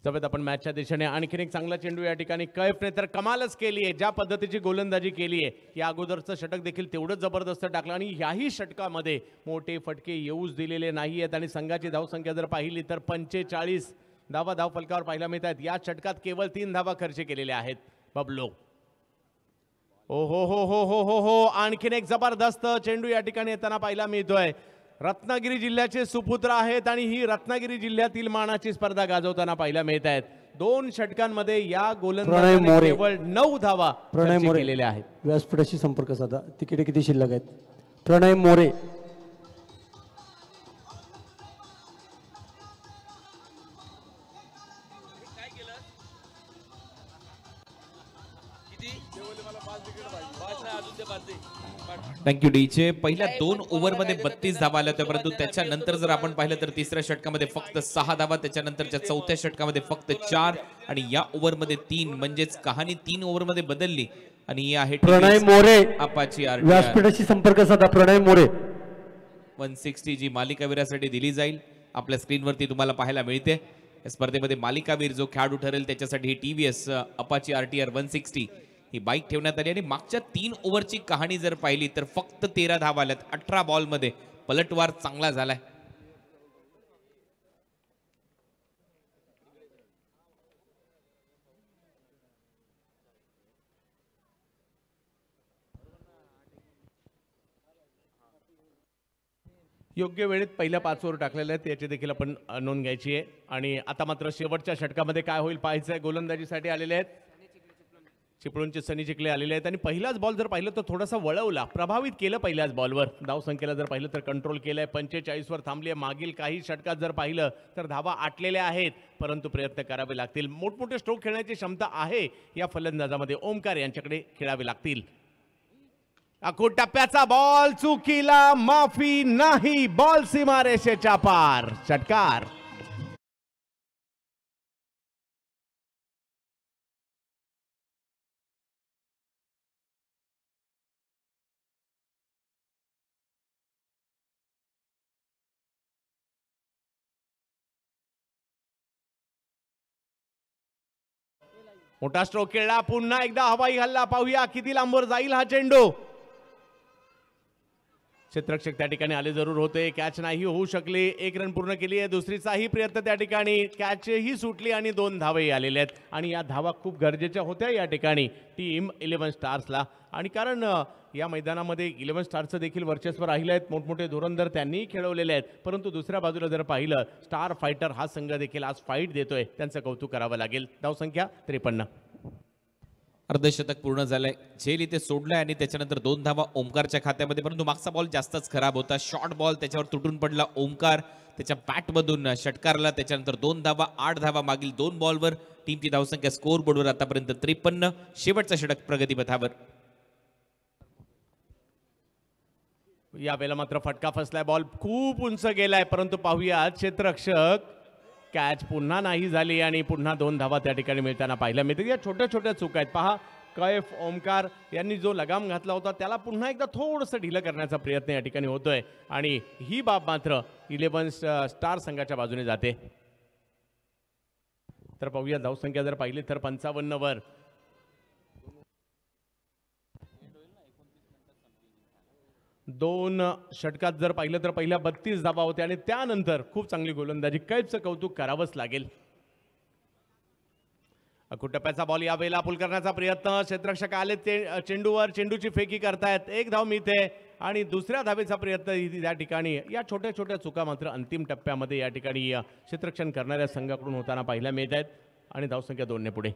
जाऊयात आपण मॅचच्या दिशेने. आणखीन एक चांगला चेंडू या ठिकाणी कैफने तर कमालच केली आहे. ज्या पद्धतीची गोलंदाजी केली आहे, या अगोदरचं षटक देखील तेवढंच जबरदस्त टाकलं आणि याही षटकामध्ये मोठे फटके येऊच दिलेले नाही आहेत. आणि संघाची धावसंख्या जर पाहिली तर 45 धावा धावफलकावर पाहायला मिळत आहेत. या षटकात केवळ 3 धावा खर्च केलेल्या आहेत. बबलो, ओ हो हो हो हो हो हो, आणखीन एक जबरदस्त चेंडू या ठिकाणी येताना पाहायला मिळतोय. रत्नागिरी जिल्ह्याचे सुपुत्र आहेत आणि ही रत्नागिरी जिल्ह्यातील मानाची स्पर्धा गाजवताना पाहायला मिळत आहेत. 2 षटकांमध्ये या गोलंदाजाने केवळ 9 धावा खर्च केलेल्या आहेत. व्यासपीठाशी संपर्क साधा. तिकीटे किती शिल्लक आहेत? प्रणय मोरे. Thank you DJ. पहिल्या 2 ओव्हरमध्ये 32 धावा आल्या होत्या, परंतु त्याच्यानंतर जर आपण पाहिलं तर तिसऱ्या षटकामध्ये फक्त 6 धावा, त्याच्यानंतरच्या चौथ्या षटकामध्ये फक्त 4 आणि या ओव्हरमध्ये 3, म्हणजेच कहाणी 3 ओव्हरमध्ये बदलली. आणि ही आहे प्रणय मोरे. अपाची व्यासपीठाशी संपर्क साधा. प्रणय मोरे. 160 जी मालिकावीरासाठी दिली जाईल आपल्या स्क्रीनवरती तुम्हाला पाहायला मिळते. या स्पर्धेमध्ये मालिकावीर जो खेळाडू ठरेल त्याच्यासाठी ही टीव्हीएस अपाची RTR 160 ही बाईक ठेवण्यात आली. आणि मागच्या 3 ओव्हरची कहाणी जर पाहिली तर फक्त 13 धावा आल्यात 18 बॉलमध्ये. पलटवार चांगला झालाय. योग्य वेळेत पहिल्या 5 ओव्हर टाकलेल्या आहेत, याची देखील आपण नोंद घ्यायची आहे. आणि आता मात्र शेवटच्या षटकामध्ये काय होईल पाहायचं आहे. गोलंदाजीसाठी आलेले आहेत चिपळूणचे सनी चिखले आलेले आहेत. आणि पहिलाच बॉल जर पाहिलं तर थोडासा वळवला, प्रभावित केलं पहिल्याच बॉलवर. धावसंख्येला जर पाहिलं तर कंट्रोल केलंय, 45 वर थांबली आहे. मागील काही षटकात जर पाहिलं तर धावा आटलेल्या आहेत, परंतु प्रयत्न करावे लागतील. मोठमोठे स्ट्रोक खेळण्याची क्षमता आहे या फलंदाजामध्ये. ओमकार यांच्याकडे खेळावे लागतील. अखो टप्प्याचा बॉल, चुकीला माफी नाही. बॉल सीमारेषेच्या पार. षटकार. मोठा स्ट्रोक खेळला, पुन्हा एकदा हवाई हल्ला. पाहूया किती लांबवर जाईल हा चेंडू. क्षेत्ररक्षक त्या ठिकाणी आले जरूर होते, कॅच नाही होऊ शकली. 1 रन पूर्ण केली आहे. दुसरीचाही प्रयत्न त्या ठिकाणी, कॅचही सुटली आणि 2 धावही आलेले आहेत. आणि या धावा खूप गरजेच्या होत्या या ठिकाणी टीम 11 स्टार्सला. आणि कारण या मैदानामध्ये 11 स्टार्सचं देखील वर्चस्व राहिलं आहे. मोठमोठे धुरंधर त्यांनी खेळवलेले आहेत, परंतु दुसऱ्या बाजूला जर पाहिलं स्टार फायटर हा संघ देखील आज फाईट देतोय. त्यांचं कौतुक करावं लागेल. धावसंख्या 53. अर्धशतक पूर्ण झालंय. झेल इथे सोडलाय आणि त्याच्यानंतर 2 धावा ओमकारच्या खात्यामध्ये, परंतु मागचा बॉल जास्तच खराब होता. शॉर्ट बॉल त्याच्यावर तुटून पडला. ओमकार त्याच्या बॅटमधून षटकारला, त्याच्यानंतर 2 धावा, 8 धावा मागील 2 बॉलवर. टीमची धावसंख्या स्कोअर बोर्डवर आतापर्यंत 53. शेवटचा षटक प्रगतीपथावर. यावेळेला मात्र फटका फसलाय. बॉल खूप उंच गेलाय, परंतु पाहूया क्षेत्ररक्षक कॅच पुन्हा नाही झाली आणि पुन्हा 2 धावा त्या ठिकाणी मिळताना पाहायला मिळते. या छोट्या छोट्या चुका आहेत. पहा, कैफ ओमकार यांनी जो लगाम घातला होता त्याला पुन्हा एकदा थोडंसं ढिलं करण्याचा प्रयत्न या ठिकाणी होतोय. आणि ही बाब मात्र 11 स्टार संघाच्या बाजूने जाते. तर पाहूया धावसंख्या जर पाहिली तर 55 वर. दोन षटकात जर पाहिलं तर पहिल्या 32 धावा होत्या आणि त्यानंतर खूप चांगली गोलंदाजी. कैफचं कौतुक करावंच लागेल. अकुटप्प्याचा बॉल यावेळेला पुल करण्याचा प्रयत्न. क्षेत्ररक्षक आले चेंडूवर, चेंडूची फेकी करतायत. 1 धाव मिळते आणि दुसऱ्या धावेचा प्रयत्न या ठिकाणी. या छोट्या छोट्या चुका मात्र अंतिम टप्प्यामध्ये या ठिकाणी क्षेत्ररक्षण करणाऱ्या संघाकडून होताना पाहायला मिळत आहेत. आणि धावसंख्या 2 ने पुढे.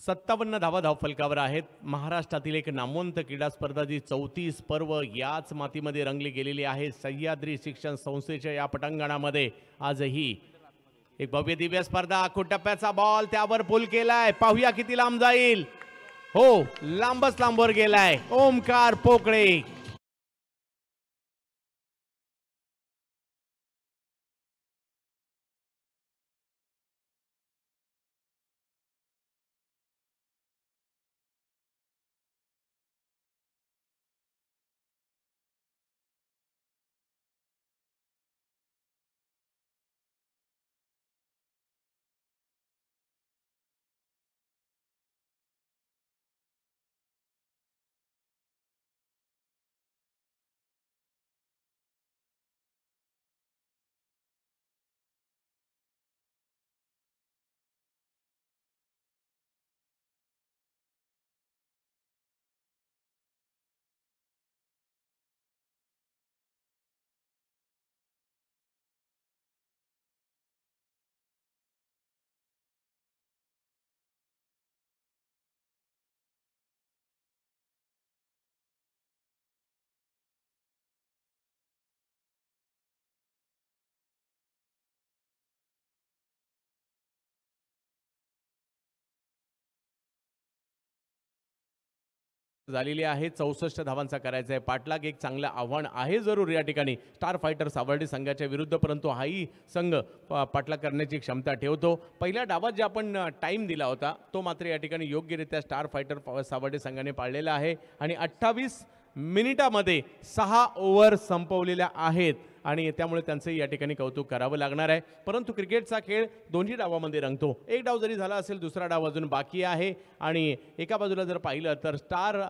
सत्तावन्न धावा धावफलकावर आहेत. महाराष्ट्रातील एक नामवंत क्रीडा स्पर्धा जी 34 पर्व याच मातीमध्ये रंगली गेलेली आहे. सह्याद्री शिक्षण संस्थेच्या या पटांगणामध्ये आजही एक भव्य दिव्य स्पर्धा. टप्प्याचा बॉल त्यावर पुल केलाय. पाहूया किती लांब जाईल. हो, लांबच लांबवर गेलाय. ओमकार पोकळे झालेली आहे. 64 धावांचा करायचा आहे पाठलाग. एक चांगलं आव्हान आहे जरूर या ठिकाणी स्टार फायटर सावर्डे संघाच्या विरुद्ध, परंतु हाही संघ पाठलाग करण्याची क्षमता ठेवतो. पहिल्या डावात जे आपण टाइम दिला होता तो मात्र या ठिकाणी योग्यरित्या स्टार फायटर सावर्डे संघाने पाळलेला आहे आणि 28 मिनिटामध्ये 6 ओव्हर संपवलेल्या आहेत आणि त्यामुळे त्यांचं या ठिकाणी कौतुक करावं लागणार आहे. परंतु क्रिकेटचा खेळ दोन्ही डावामध्ये रंगतो. एक डाव जरी झाला असेल दुसरा डाव अजून बाकी आहे आणि एका बाजूला जर पाहिलं तर स्टार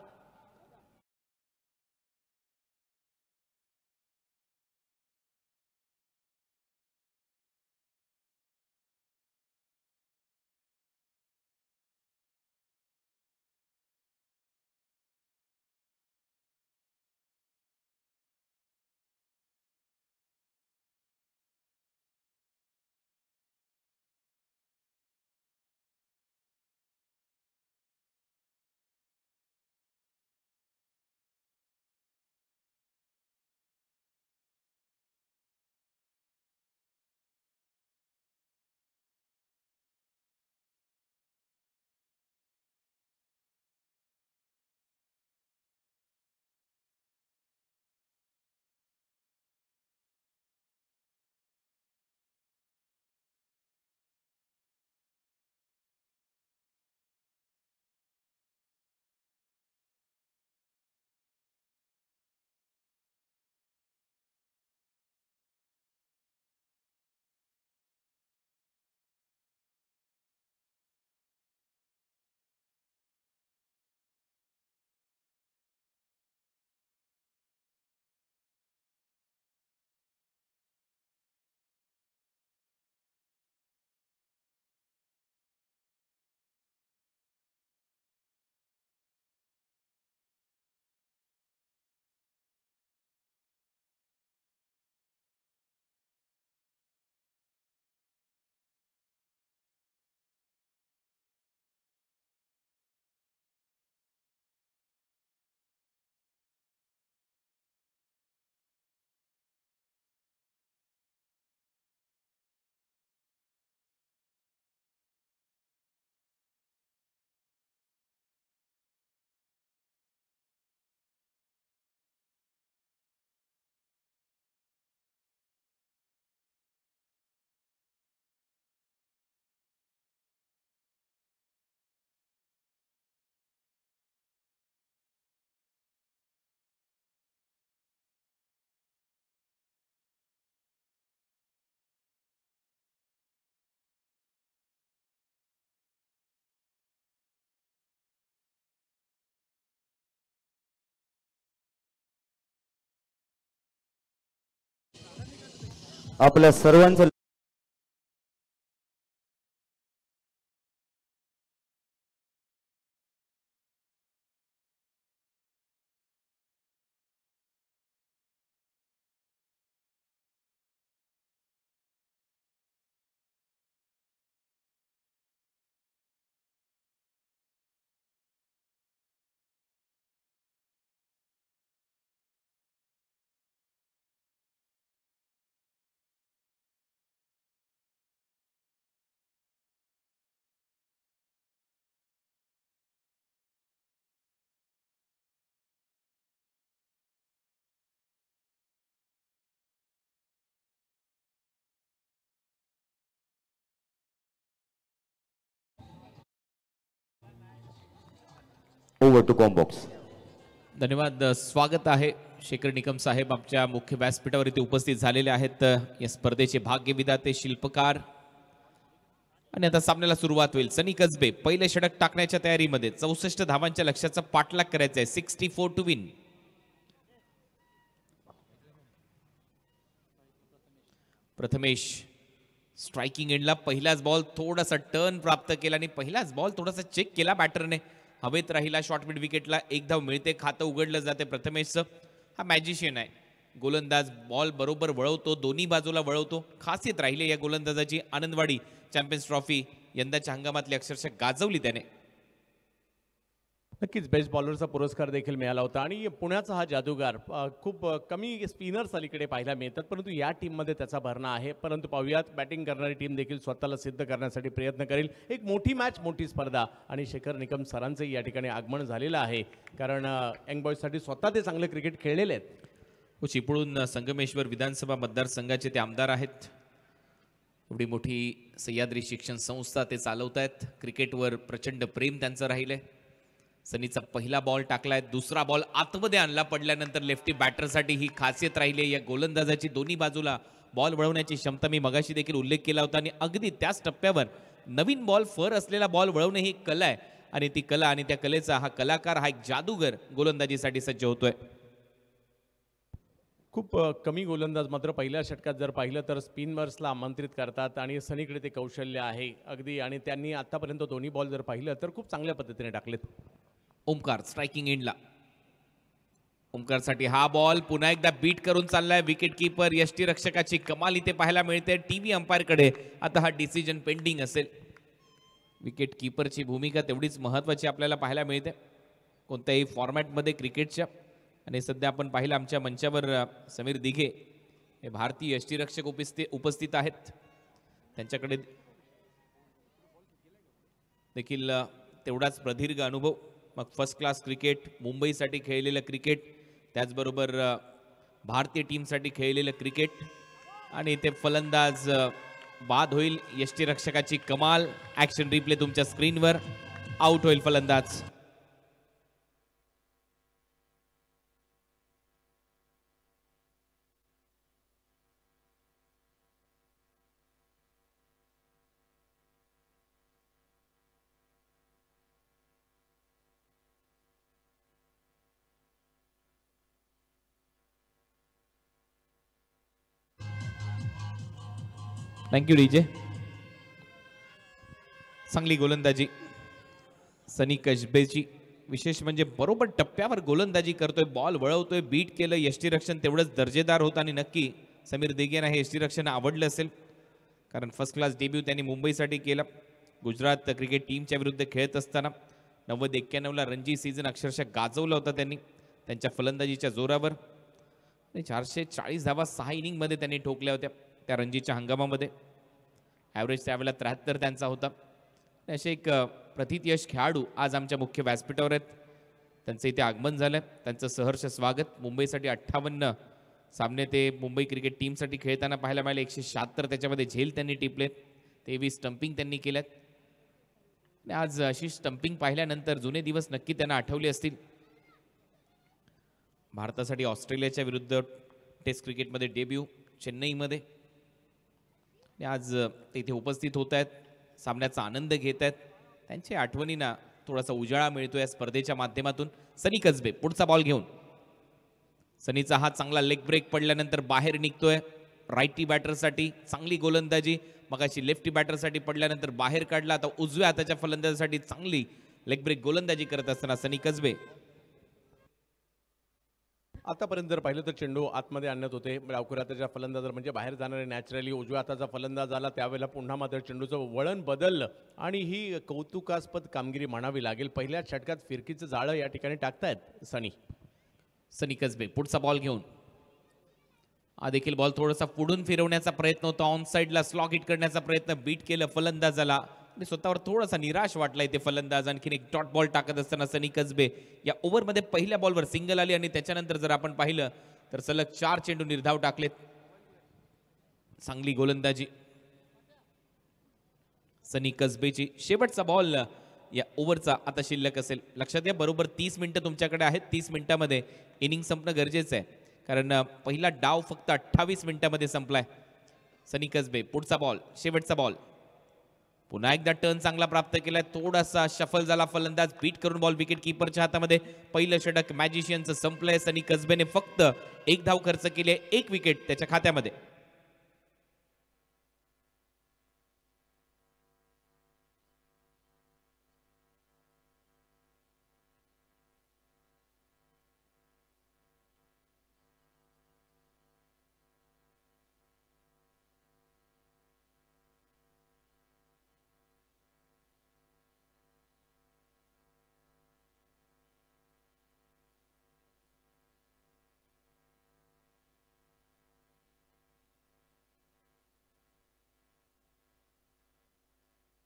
आपल्या सर्वांचं ओव्हर टू कॉम्बॉक्स. धन्यवाद. स्वागत आहे शेखर निकम साहेब आमच्या मुख्य व्यासपीठावर इथे उपस्थित झालेले आहेत. या स्पर्धेचे भाग्य विधाते शिल्पकार आणि आता सामन्याला सुरुवात होईल. सनी कसबे पहिले षटक टाकण्याच्या तयारीमध्ये. 64 धावांच्या लक्ष्याचा पाठलाग करायचा आहे. 64 टू विन. प्रथमेश स्ट्रायकिंग एंडला पहिलाच बॉल थोडासा टर्न प्राप्त केला आणि पहिलाच बॉल थोडासा चेक केला बॅटरने. हवेत राहिला शॉर्ट मिड विकेटला. एक धाव मिळते. खातं उघडलं जाते प्रथमेशचं. हा मॅजिशियन आहे. गोलंदाज बॉल बरोबर वळवतो. दोन्ही बाजूला वळवतो. खासियत राहिली या गोलंदाजाची. आनंदवाडी चॅम्पियन्स ट्रॉफी यंदाच्या हंगामातली अक्षरशः गाजवली त्याने. नक्कीच बेस्ट बॉलरचा पुरस्कार देखील मिळाला होता आणि पुण्याचा हा जादूगार खूप कमी स्पिनर्स अलीकडे पाहायला मिळतात, परंतु या टीममध्ये त्याचा भरणा आहे. परंतु पाहूयात बॅटिंग करणारी टीम देखील स्वतःला सिद्ध करण्यासाठी प्रयत्न करेल. एक मोठी मॅच, मोठी स्पर्धा आणि शेखर निकम सरांचंही या ठिकाणी आगमन झालेलं आहे, कारण यंग बॉयजसाठी स्वतः ते चांगलं क्रिकेट खेळलेले आहेत. चिपळूण संगमेश्वर विधानसभा मतदारसंघाचे ते आमदार आहेत. एवढी मोठी सह्याद्री शिक्षण संस्था ते चालवत आहेत. क्रिकेटवर प्रचंड प्रेम त्यांचं राहिलंय. सनीचा पहिला बॉल टाकलाय, दुसरा बॉल आतमध्ये आणला पडल्यानंतर लेफ्टी बॅटरसाठी ही खासियत राहिली. या गोलंदाजाची दोन्ही बाजूला बॉल वळवण्याची क्षमता मी मगाशी देखील उल्लेख केला होता आणि अगदी त्याच टप्प्यावर नवीन बॉल, फर असलेला बॉल वळवणे ही एक कला आहे आणि ती कला आणि त्या कलेचा हा कलाकार, हा एक जादूगर गोलंदाजीसाठी सज्ज होतोय. खूप कमी गोलंदाज मात्र पहिल्या षटकात जर पाहिलं तर स्पिनर्सला आमंत्रित करतात आणि सनीकडे ते कौशल्य आहे अगदी, आणि त्यांनी आतापर्यंत दोन्ही बॉल जर पाहिलं तर खूप चांगल्या पद्धतीने टाकलेत. ओमकार स्ट्रायकिंग एंडला. ओमकारसाठी हा बॉल पुन्हा एकदा बीट करून चाललाय विकेट कीपर. यष्टीरक्षकाची कमाल इथे पाहायला मिळते. टीव्ही अंपायरकडे आता हा डिसिजन पेंडिंग असेल. विकेट कीपरची भूमिका तेवढीच महत्त्वाची आपल्याला पाहायला मिळते कोणत्याही फॉर्मॅटमध्ये क्रिकेटच्या. आणि सध्या आपण पाहिलं आमच्या मंचावर समीर दिघे हे भारतीय यष्टीरक्षक उपस्थित आहेत. त्यांच्याकडे देखील तेवढाच प्रदीर्घ अनुभव. मग फर्स्ट क्लास क्रिकेट, मुंबईसाठी खेळलेलं क्रिकेट, त्याचबरोबर भारतीय टीमसाठी खेळलेलं क्रिकेट आणि ते फलंदाज बाद होईल. यष्टीरक्षकाची कमाल. ॲक्शन रिप्ले तुमच्या स्क्रीनवर. आउट होईल फलंदाज. Thank you DJ. चांगली गोलंदाजी सनी कसबेची. विशेष म्हणजे बरोबर टप्प्यावर गोलंदाजी करतोय, बॉल वळवतोय, बीट केलं. यष्टीरक्षण तेवढंच दर्जेदार होतं आणि नक्की समीर दिघेंना हे यष्टीरक्षण आवडलं असेल, कारण फर्स्ट क्लास डेब्यू त्यांनी मुंबईसाठी केला. गुजरात क्रिकेट टीमच्या विरुद्ध खेळत असताना 90-91ला रणजी सीझन अक्षरशः गाजवला होता त्यांनी त्यांच्या फलंदाजीच्या जोरावर. आणि 440 धावा 6 इनिंगमध्ये त्यांनी ठोकल्या होत्या त्या रणजीच्या हंगामामध्ये. ॲव्हरेज त्यावेळेला 73 त्यांचा होता. असे एक प्रथितयश खेळाडू आज आमच्या मुख्य व्यासपीठावर आहेत. त्यांचं इथे आगमन झालं. त्यांचं सहर्ष स्वागत. मुंबईसाठी 58 सामने ते मुंबई क्रिकेट टीमसाठी खेळताना पाहायला मिळाले. 176 त्याच्यामध्ये झेल त्यांनी टिपलेत. 23 स्टंपिंग त्यांनी केल्यात. आणि आज अशी स्टंपिंग पाहिल्यानंतर जुने दिवस नक्की त्यांना आठवले असतील. भारतासाठी ऑस्ट्रेलियाच्या विरुद्ध टेस्ट क्रिकेटमध्ये डेब्यू चेन्नईमध्ये. आणि आज ते इथे उपस्थित होत आहेत, सामन्याचा आनंद घेत आहेत. त्यांच्या आठवणींना थोडासा उजाळा मिळतो या स्पर्धेच्या माध्यमातून. सनी कसबे पुढचा बॉल घेऊन. सनीचा हा चांगला लेग ब्रेक पडल्यानंतर बाहेर निघतोय. राईटी बॅटरसाठी चांगली गोलंदाजी. मगाशी लेफ्टी बॅटरसाठी पडल्यानंतर बाहेर काढला. आता उजव्या हाताच्या फलंदाजासाठी चांगली लेग ब्रेक गोलंदाजी करत असताना सनी कसबे. आतापर्यंत जर पाहिलं तर चेंडू आतमध्ये आणण्यात होते. डावखुऱ्या हाताच्या फलंदाज म्हणजे बाहेर जाणारे नॅचरली उजव्या हाताचा फलंदाज आला, त्यावेळेला पुन्हा मात्र चेंडूचं वळण बदललं आणि ही कौतुकास्पद कामगिरी म्हणावी लागेल. पहिल्या षटकात फिरकीचं जाळं या ठिकाणी टाकतायत सनी कसबे पुढचा बॉल घेऊन. हा देखील बॉल थोडासा पुढून फिरवण्याचा प्रयत्न होता. ऑन साईडला स्लॉग हिट करण्याचा प्रयत्न, बीट केलं फलंदाजाला आणि स्वतःवर थोडासा निराश वाटला इथे फलंदाज. आणखीन एक डॉट बॉल टाकत असताना सनी कसबे या ओव्हरमध्ये पहिल्या बॉलवर सिंगल आली आणि त्याच्यानंतर जर आपण पाहिलं तर सलग 4 चेंडू निर्धाव टाकलेत. चांगली गोलंदाजी सनी कसबेची. शेवटचा बॉल या ओव्हरचा आता शिल्लक असेल. लक्षात घ्या, बरोबर 30 मिनिटं तुमच्याकडे आहेत. 30 मिनिटामध्ये इनिंग संपणं गरजेचं आहे, कारण पहिला डाव फक्त 28 मिनिटांमध्ये संपलाय. सनी कसबे पुढचा बॉल, शेवटचा बॉल. पुन्हा एकदा टर्न चांगला प्राप्त केलाय. थोडासा शफल झाला फलंदाज, बीट करून बॉल विकेट कीपरच्या हातामध्ये. पहिलं षटक मॅजिशियनचं संपलंय. सनी कसबेने फक्त 1 धाव खर्च केली, 1 विकेट त्याच्या खात्यामध्ये.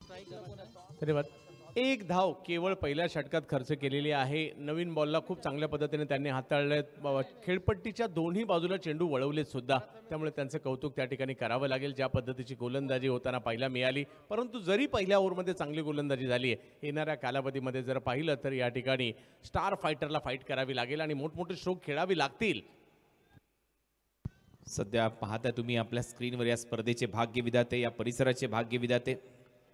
धन्यवाद. एक धाव केवळ पहिल्या षटकात खर्च केलेली आहे. नवीन बॉलला खूप चांगल्या पद्धतीने त्यांनी हाताळले. खेळपट्टीच्या दोन्ही बाजूला चेंडू वळवलेत सुद्धा, त्यामुळे त्यांचं कौतुक त्या ठिकाणी करावं लागेल. ज्या पद्धतीची गोलंदाजी होताना पाहायला मिळाली, परंतु जरी पहिल्या ओव्हरमध्ये चांगली गोलंदाजी झाली आहे, येणाऱ्या कालावधीमध्ये जर पाहिलं तर या ठिकाणी स्टार फायटरला फाईट करावी लागेल आणि मोठमोठे स्ट्रोक खेळावी लागतील. सध्या पाहता तुम्ही आपल्या स्क्रीनवर या स्पर्धेचे भाग्य विधाते, या परिसराचे भाग्य विधाते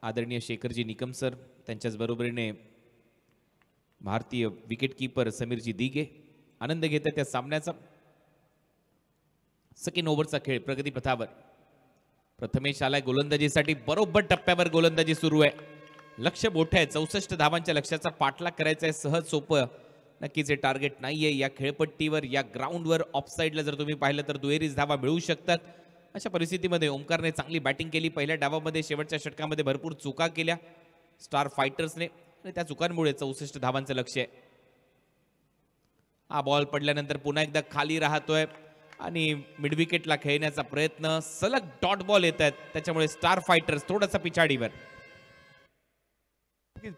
आदरणीय शेखरजी निकम सर, त्यांच्याच बरोबरीने भारतीय विकेट कीपर समीरजी दिघे आनंद घेतात त्या सामन्याचा. सेकंड ओव्हरचा खेळ प्रगती पथावर. प्रथमेश आलाय गोलंदाजीसाठी. बरोबर टप्प्यावर गोलंदाजी सुरू आहे. लक्ष मोठं आहे. 64 धावांच्या लक्ष्याचा पाठलाग करायचा आहे. सहज सोपं नक्कीच हे टार्गेट नाहीये. या खेळपट्टीवर, या ग्राउंडवर ऑफसाईडला जर तुम्ही पाहिलं तर दुहेरीच धावा मिळू शकतात. अशा परिस्थितीमध्ये ओमकारने चांगली बॅटिंग केली. पहिल्या डावामध्ये शेवटच्या षटकामध्ये भरपूर चुका केल्या स्टार फायटर्सने आणि त्या चुकांमुळे 64 धावांचं लक्ष आहे. हा बॉल पडल्यानंतर पुन्हा एकदा खाली राहतोय आणि मिड विकेटला खेळण्याचा प्रयत्न. सलग डॉट बॉल येत आहेत, त्याच्यामुळे स्टार फायटर्स थोडासा पिछाडीवर.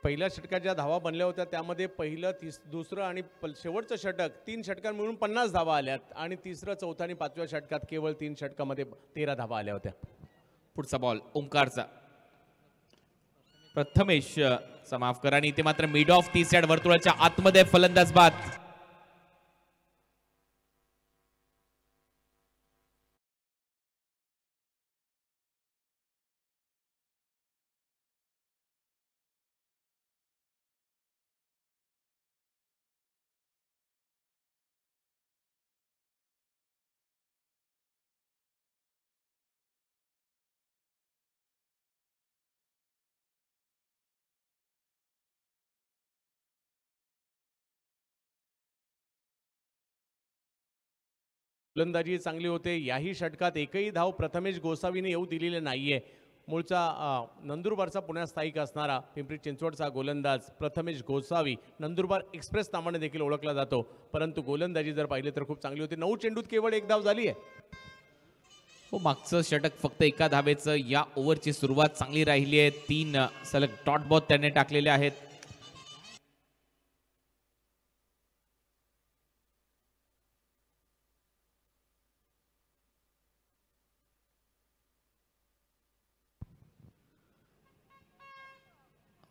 पहिल्या षटकात ज्या धावा बनल्या होत्या त्यामध्ये पहिलं दुसरं आणि शेवटचं षटक 3 षटकां मिळून 50 धावा आल्यात आणि तिसरं, चौथं आणि 5व्या षटकात केवळ 3 षटकामध्ये 13 धावा आल्या होत्या. पुढचा बॉल ओंकारचा. प्रथमेश माफ करा आणि इथे मात्र मिड ऑफ 30 यार्ड वर्तुळाच्या आतमध्ये फलंदाज बाद. गोलंदाजी चांगली होते. याही षटकात एकही धाव प्रथमेश गोसावीने येऊ दिलेले नाहीये. मूळचा नंदुरबारचा पुण्यात स्थायिक असणारा पिंपरी चिंचवडचा गोलंदाज प्रथमेश गोसावी नंदुरबार एक्सप्रेस नावाने देखील ओळखला जातो, परंतु गोलंदाजी जर पाहिले तर खूप चांगली होती. 9 चेंडूत केवळ 1 धाव झाली आहे. हो, मागचं षटक फक्त एका धावेचं. या ओव्हरची सुरुवात चांगली राहिली आहे. 3 सलग डॉट बॉल त्याने टाकलेले आहेत.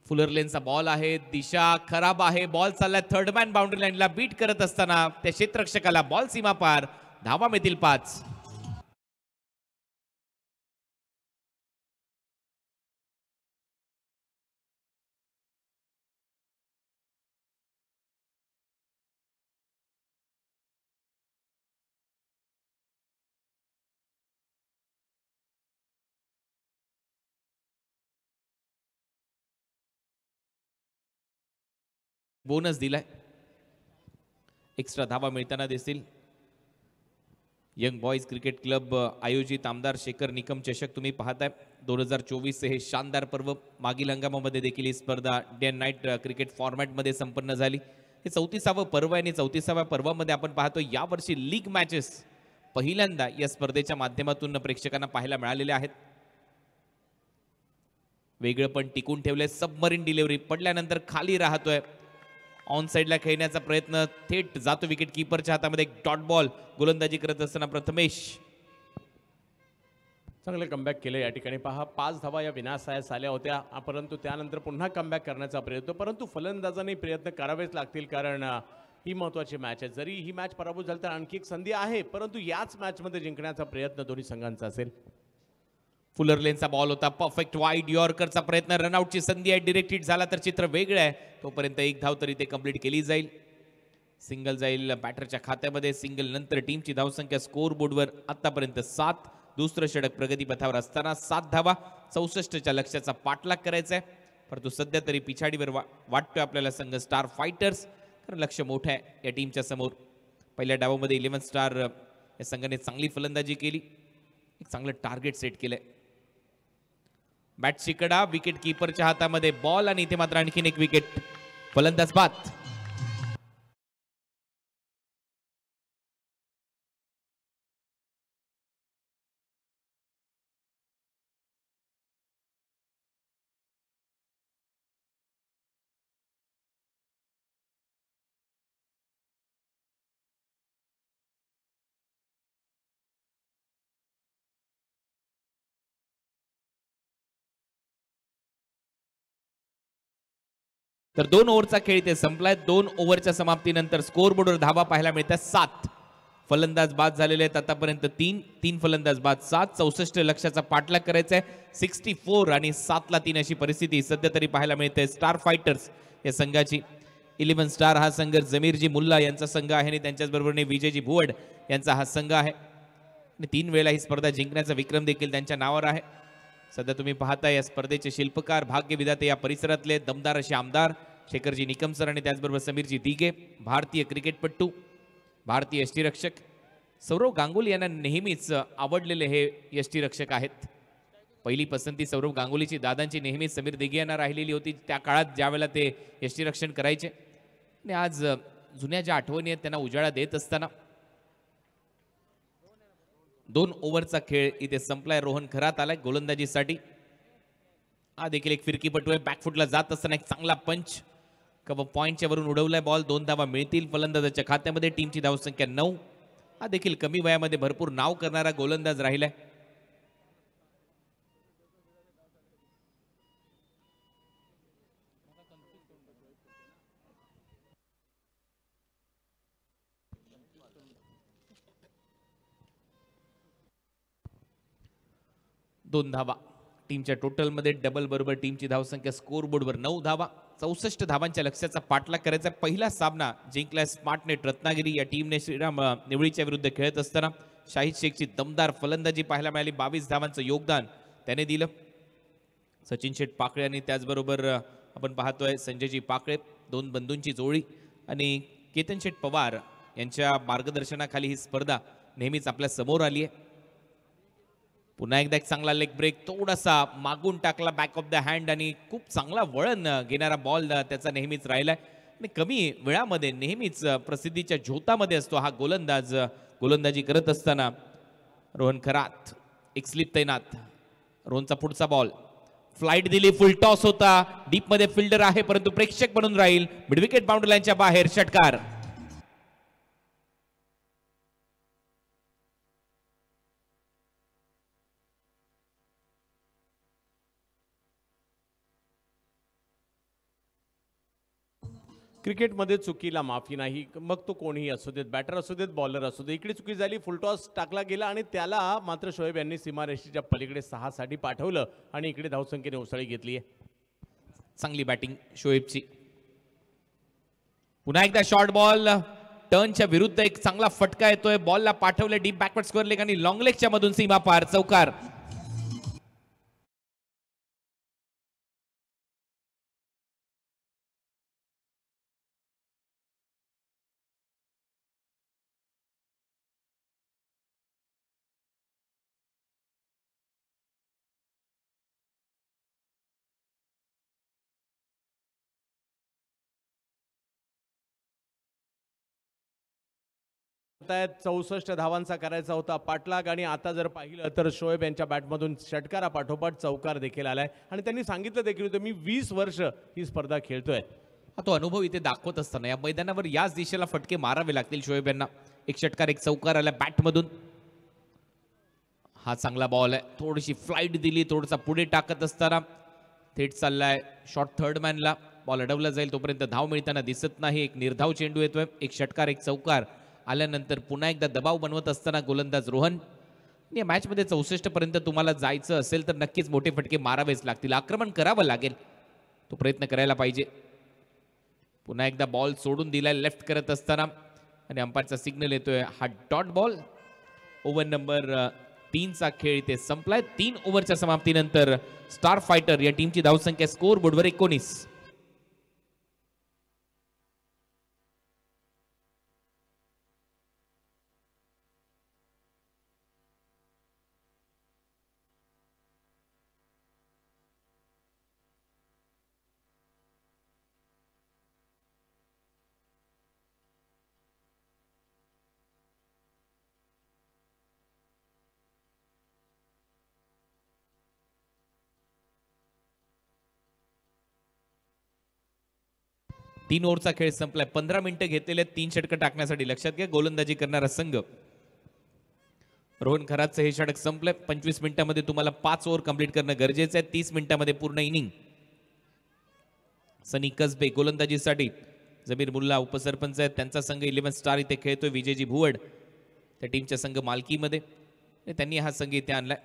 फुलर लेनचा बॉल आहे. दिशा खराब आहे. बॉल चाललाय थर्ड मॅन बाउंड्री लाईनला बीट करत असताना त्या क्षेत्ररक्षकाला बॉल सीमा पार. धावा मिळतील 5. बोनस दिलाय. एक्स्ट्रा धावा मिळताना दिसतील. यंग बॉयज क्रिकेट क्लब आयोजित आमदार शेखर निकम चषक तुम्ही पाहताय. 2024 हे शानदार पर्व. मागील हंगामामध्ये देखील ही स्पर्धा डे अँड नाईट क्रिकेट फॉर्मॅटमध्ये संपन्न झाली. हे 34वे पर्व आहे आणि 34व्या पर्वामध्ये आपण पाहतो यावर्षी लीग मॅचेस पहिल्यांदा या स्पर्धेच्या माध्यमातून प्रेक्षकांना पाहायला मिळालेले आहेत. वेगळं पण टिकून ठेवलंय. सबमरीन डिलिव्हरी पडल्यानंतर खाली राहतोय. ऑन साईडला खेळण्याचा प्रयत्न थेट जातो विकेट कीपरच्या हातामध्ये. एक डॉट बॉल गोलंदाजी करत असताना प्रथमेश चांगलं कमबॅक केलं. या ठिकाणी पहा 5 धावा या विनाशास आल्या होत्या, परंतु त्यानंतर पुन्हा कमबॅक करण्याचा प्रयत्न. परंतु फलंदाजांनी प्रयत्न करावेच लागतील, कारण ही महत्त्वाची मॅच आहे. जरी ही मॅच पराभूत झाली तर आणखी एक संधी आहे, परंतु याच मॅचमध्ये जिंकण्याचा प्रयत्न दोन्ही संघांचा असेल. फुलर लेनचा बॉल होता. परफेक्ट वाईड यॉर्करचा प्रयत्न. रनआउटची संधी आहे. डिरेक्ट हिट झाला तर चित्र वेगळं आहे. तोपर्यंत 1 धाव तरी ते कंप्लीट केली जाईल. सिंगल जाईल बॅटरच्या खात्यामध्ये. सिंगल नंतर टीमची धावसंख्या स्कोअर बोर्डवर आतापर्यंत 7. दुसरं षटक प्रगती पथावर असताना 7 धावा. 64च्या लक्ष्याचा पाठलाग करायचा आहे, परंतु सध्या तरी पिछाडीवर वाटतोय आपल्याला संघ स्टार फायटर्स, कारण लक्ष मोठं आहे या टीमच्या समोर. पहिल्या डावामध्ये 11 स्टार या संघाने चांगली फलंदाजी केली. एक चांगलं टार्गेट सेट केलंय. बॅटची कडा विकेट कीपरच्या हातामध्ये बॉल आणि इथे मात्र आणखीन एक विकेट. फलंदाज बाद. तर 2 ओव्हरचा खेळ इथे संपलाय. 2 ओव्हरच्या समाप्तीनंतर स्कोअर बोर्डवर धावा पाहायला मिळतात 7. फलंदाज बाद झालेले आहेत आतापर्यंत 3 फलंदाज बाद 7. 64 लक्षाचा पाठलाग करायचा आहे. 64 आणि 7ला 3 अशी परिस्थिती सध्या तरी पाहायला मिळते स्टार फायटर्स या संघाची. 11 स्टार हा संघ जमीरजी मुल्ला यांचा संघ आहे आणि त्यांच्याच बरोबरने विजयजी भुवड यांचा हा संघ आहे आणि 3 वेळा ही स्पर्धा जिंकण्याचा विक्रम देखील त्यांच्या नावावर आहे. सध्या तुम्ही पाहता या स्पर्धेचे शिल्पकार भाग्य विधाते या परिसरातले दमदार असे आमदार शेखरजी निकम सर आणि त्याचबरोबर समीरजी दिघे. भारतीय क्रिकेटपट्टू, भारतीय यष्टीरक्षक सौरव गांगुली यांना नेहमीच आवडलेले हे यष्टीरक्षक आहेत. पहिली पसंती सौरव गांगुलीची दादांची नेहमीच समीर दिघे यांना राहिलेली होती त्या काळात ज्यावेळेला ते यष्टीरक्षण करायचे. आणि आज जुन्या ज्या आठवणी आहेत त्यांना उजाळा देत असताना 2 ओव्हरचा खेळ इथे संपलाय. रोहन खरात आलाय गोलंदाजीसाठी. हा देखील एक फिरकीपटू आहे. बॅकफुटला जात असताना एक चांगला पंच कव्हर पॉईंटच्या वरून उडवलाय बॉल. 2 धावा मिळतील फलंदाजाच्या खात्यामध्ये. टीमची धावसंख्या 9. हा देखील कमी वयामध्ये भरपूर नाव करणारा गोलंदाज राहिलाय. दोन धावा टीमच्या टोटलमध्ये डबल बरोबर टीमची धावसंख्या स्कोर बोर्डवर 9 धावा. 64 धावांच्या लक्ष्याचा पाठलाग करायचा. पहिला सामना जिंकलाय स्मार्टनेट रत्नागिरी या टीमने श्रीराम निवळीच्या विरुद्ध खेळत असताना. शाहिद शेखची दमदार फलंदाजी पाहायला मिळाली. 22 धावांचं योगदान त्याने दिलं. सचिन शेठ पाकळे आणि त्याचबरोबर आपण पाहतोय संजयजी पाकळे 2 बंधूंची जोडी आणि केतन शेठ पवार यांच्या मार्गदर्शनाखाली ही स्पर्धा नेहमीच आपल्या समोर आली आहे. पुन्हा एकदा एक चांगला लेग ब्रेक थोडासा मागून टाकला बॅक ऑफ द हँड आणि खूप चांगला वळण घेणारा बॉल त्याचा नेहमीच राहिलाय. आणि कमी वेळामध्ये नेहमीच प्रसिद्धीच्या झोतामध्ये असतो हा गोलंदाज. गोलंदाजी करत असताना रोहन खरात एक स्लिप तैनात. रोहनचा पुढचा बॉल फ्लाइट दिली. फुल टॉस होता. डीप मध्ये फिल्डर आहे परंतु प्रेक्षक बनून राहील. मिड विकेट बाउंड्री लाईनच्या बाहेर षटकार. क्रिकेटमध्ये चुकीला माफी नाही. मग तो कोणीही असू देत, बॅटर असू देत, बॉलर असू दे. इकडे चुकी झाली. फुलटॉस टाकला गेला आणि त्याला मात्र शोएब यांनी सीमारेषेच्या पलीकडे 6 साठी पाठवलं आणि इकडे धावसंख्येने उसळी घेतली आहे. चांगली बॅटिंग शोएबची. पुन्हा एकदा शॉर्ट बॉल टर्नच्या विरुद्ध एक चांगला फटका येतोय. बॉलला पाठवले डीप बॅकवर्ड स्क्वेअर लेग आणि लॉंग लेगच्या मधून सीमा पार चौकार. त्यात 64 धावांचा करायचा होता पाठलाग आणि आता जर पाहिलं तर शोएब यांच्या बॅटमधून षटकारा पाठोपाठ चौकार देखील आलाय आणि त्यांनी सांगितलं देखील होतं मी 20 वर्ष ही स्पर्धा खेळतोय. तो अनुभव इथे दाखवत असताना या मैदानावर याच दिशेला फटके मारावे लागतील शोएब यांना. एक षटकार एक चौकार आला बॅटमधून. हा चांगला बॉल आहे. थोडीशी फ्लाइट दिली. थोडासा पुढे टाकत असताना थेट चाललाय शॉर्ट थर्ड मॅनला. बॉल अडवला जाईल तोपर्यंत धाव मिळताना दिसत नाही. एक निर्धाव चेंडू येतोय. एक षटकार एक चौकार आल्यानंतर पुन्हा एकदा दबाव बनवत असताना गोलंदाज रोहन. या मॅचमध्ये 64 पर्यंत तुम्हाला जायचं असेल तर नक्कीच मोठे फटके मारावेच लागतील. आक्रमण करावं लागेल. तो प्रयत्न करायला पाहिजे. पुन्हा एकदा बॉल सोडून दिलाय लेफ्ट करत असताना आणि अंपायरचा सिग्नल येतोय. हा डॉट बॉल. ओव्हर नंबर 3चा खेळ इथे संपलाय. 3 ओव्हरच्या समाप्तीनंतर स्टार फायटर या टीमची धावसंख्या स्कोर बोर्डवर 19. तीन ओव्हरचा खेळ संपलाय. 15 मिनिटं घेतलेले 3 षटकं टाकण्यासाठी. लक्षात घ्या गोलंदाजी करणारा संघ. रोहन खरातचं हे षटक संपलंय. 25 मिनिटांमध्ये तुम्हाला 5 ओव्हर कंप्लीट करणं गरजेचं आहे. 30 मिनिटांमध्ये पूर्ण इनिंग. सनी कसबे गोलंदाजीसाठी, जमीर मुल्ला उपसरपंच आहेत, त्यांचा संघ 11 स्टार इथे खेळतोय. विजयजी भुवड त्या टीमच्या संघ मालकीमध्ये, त्यांनी हा संघ इथे आणलाय.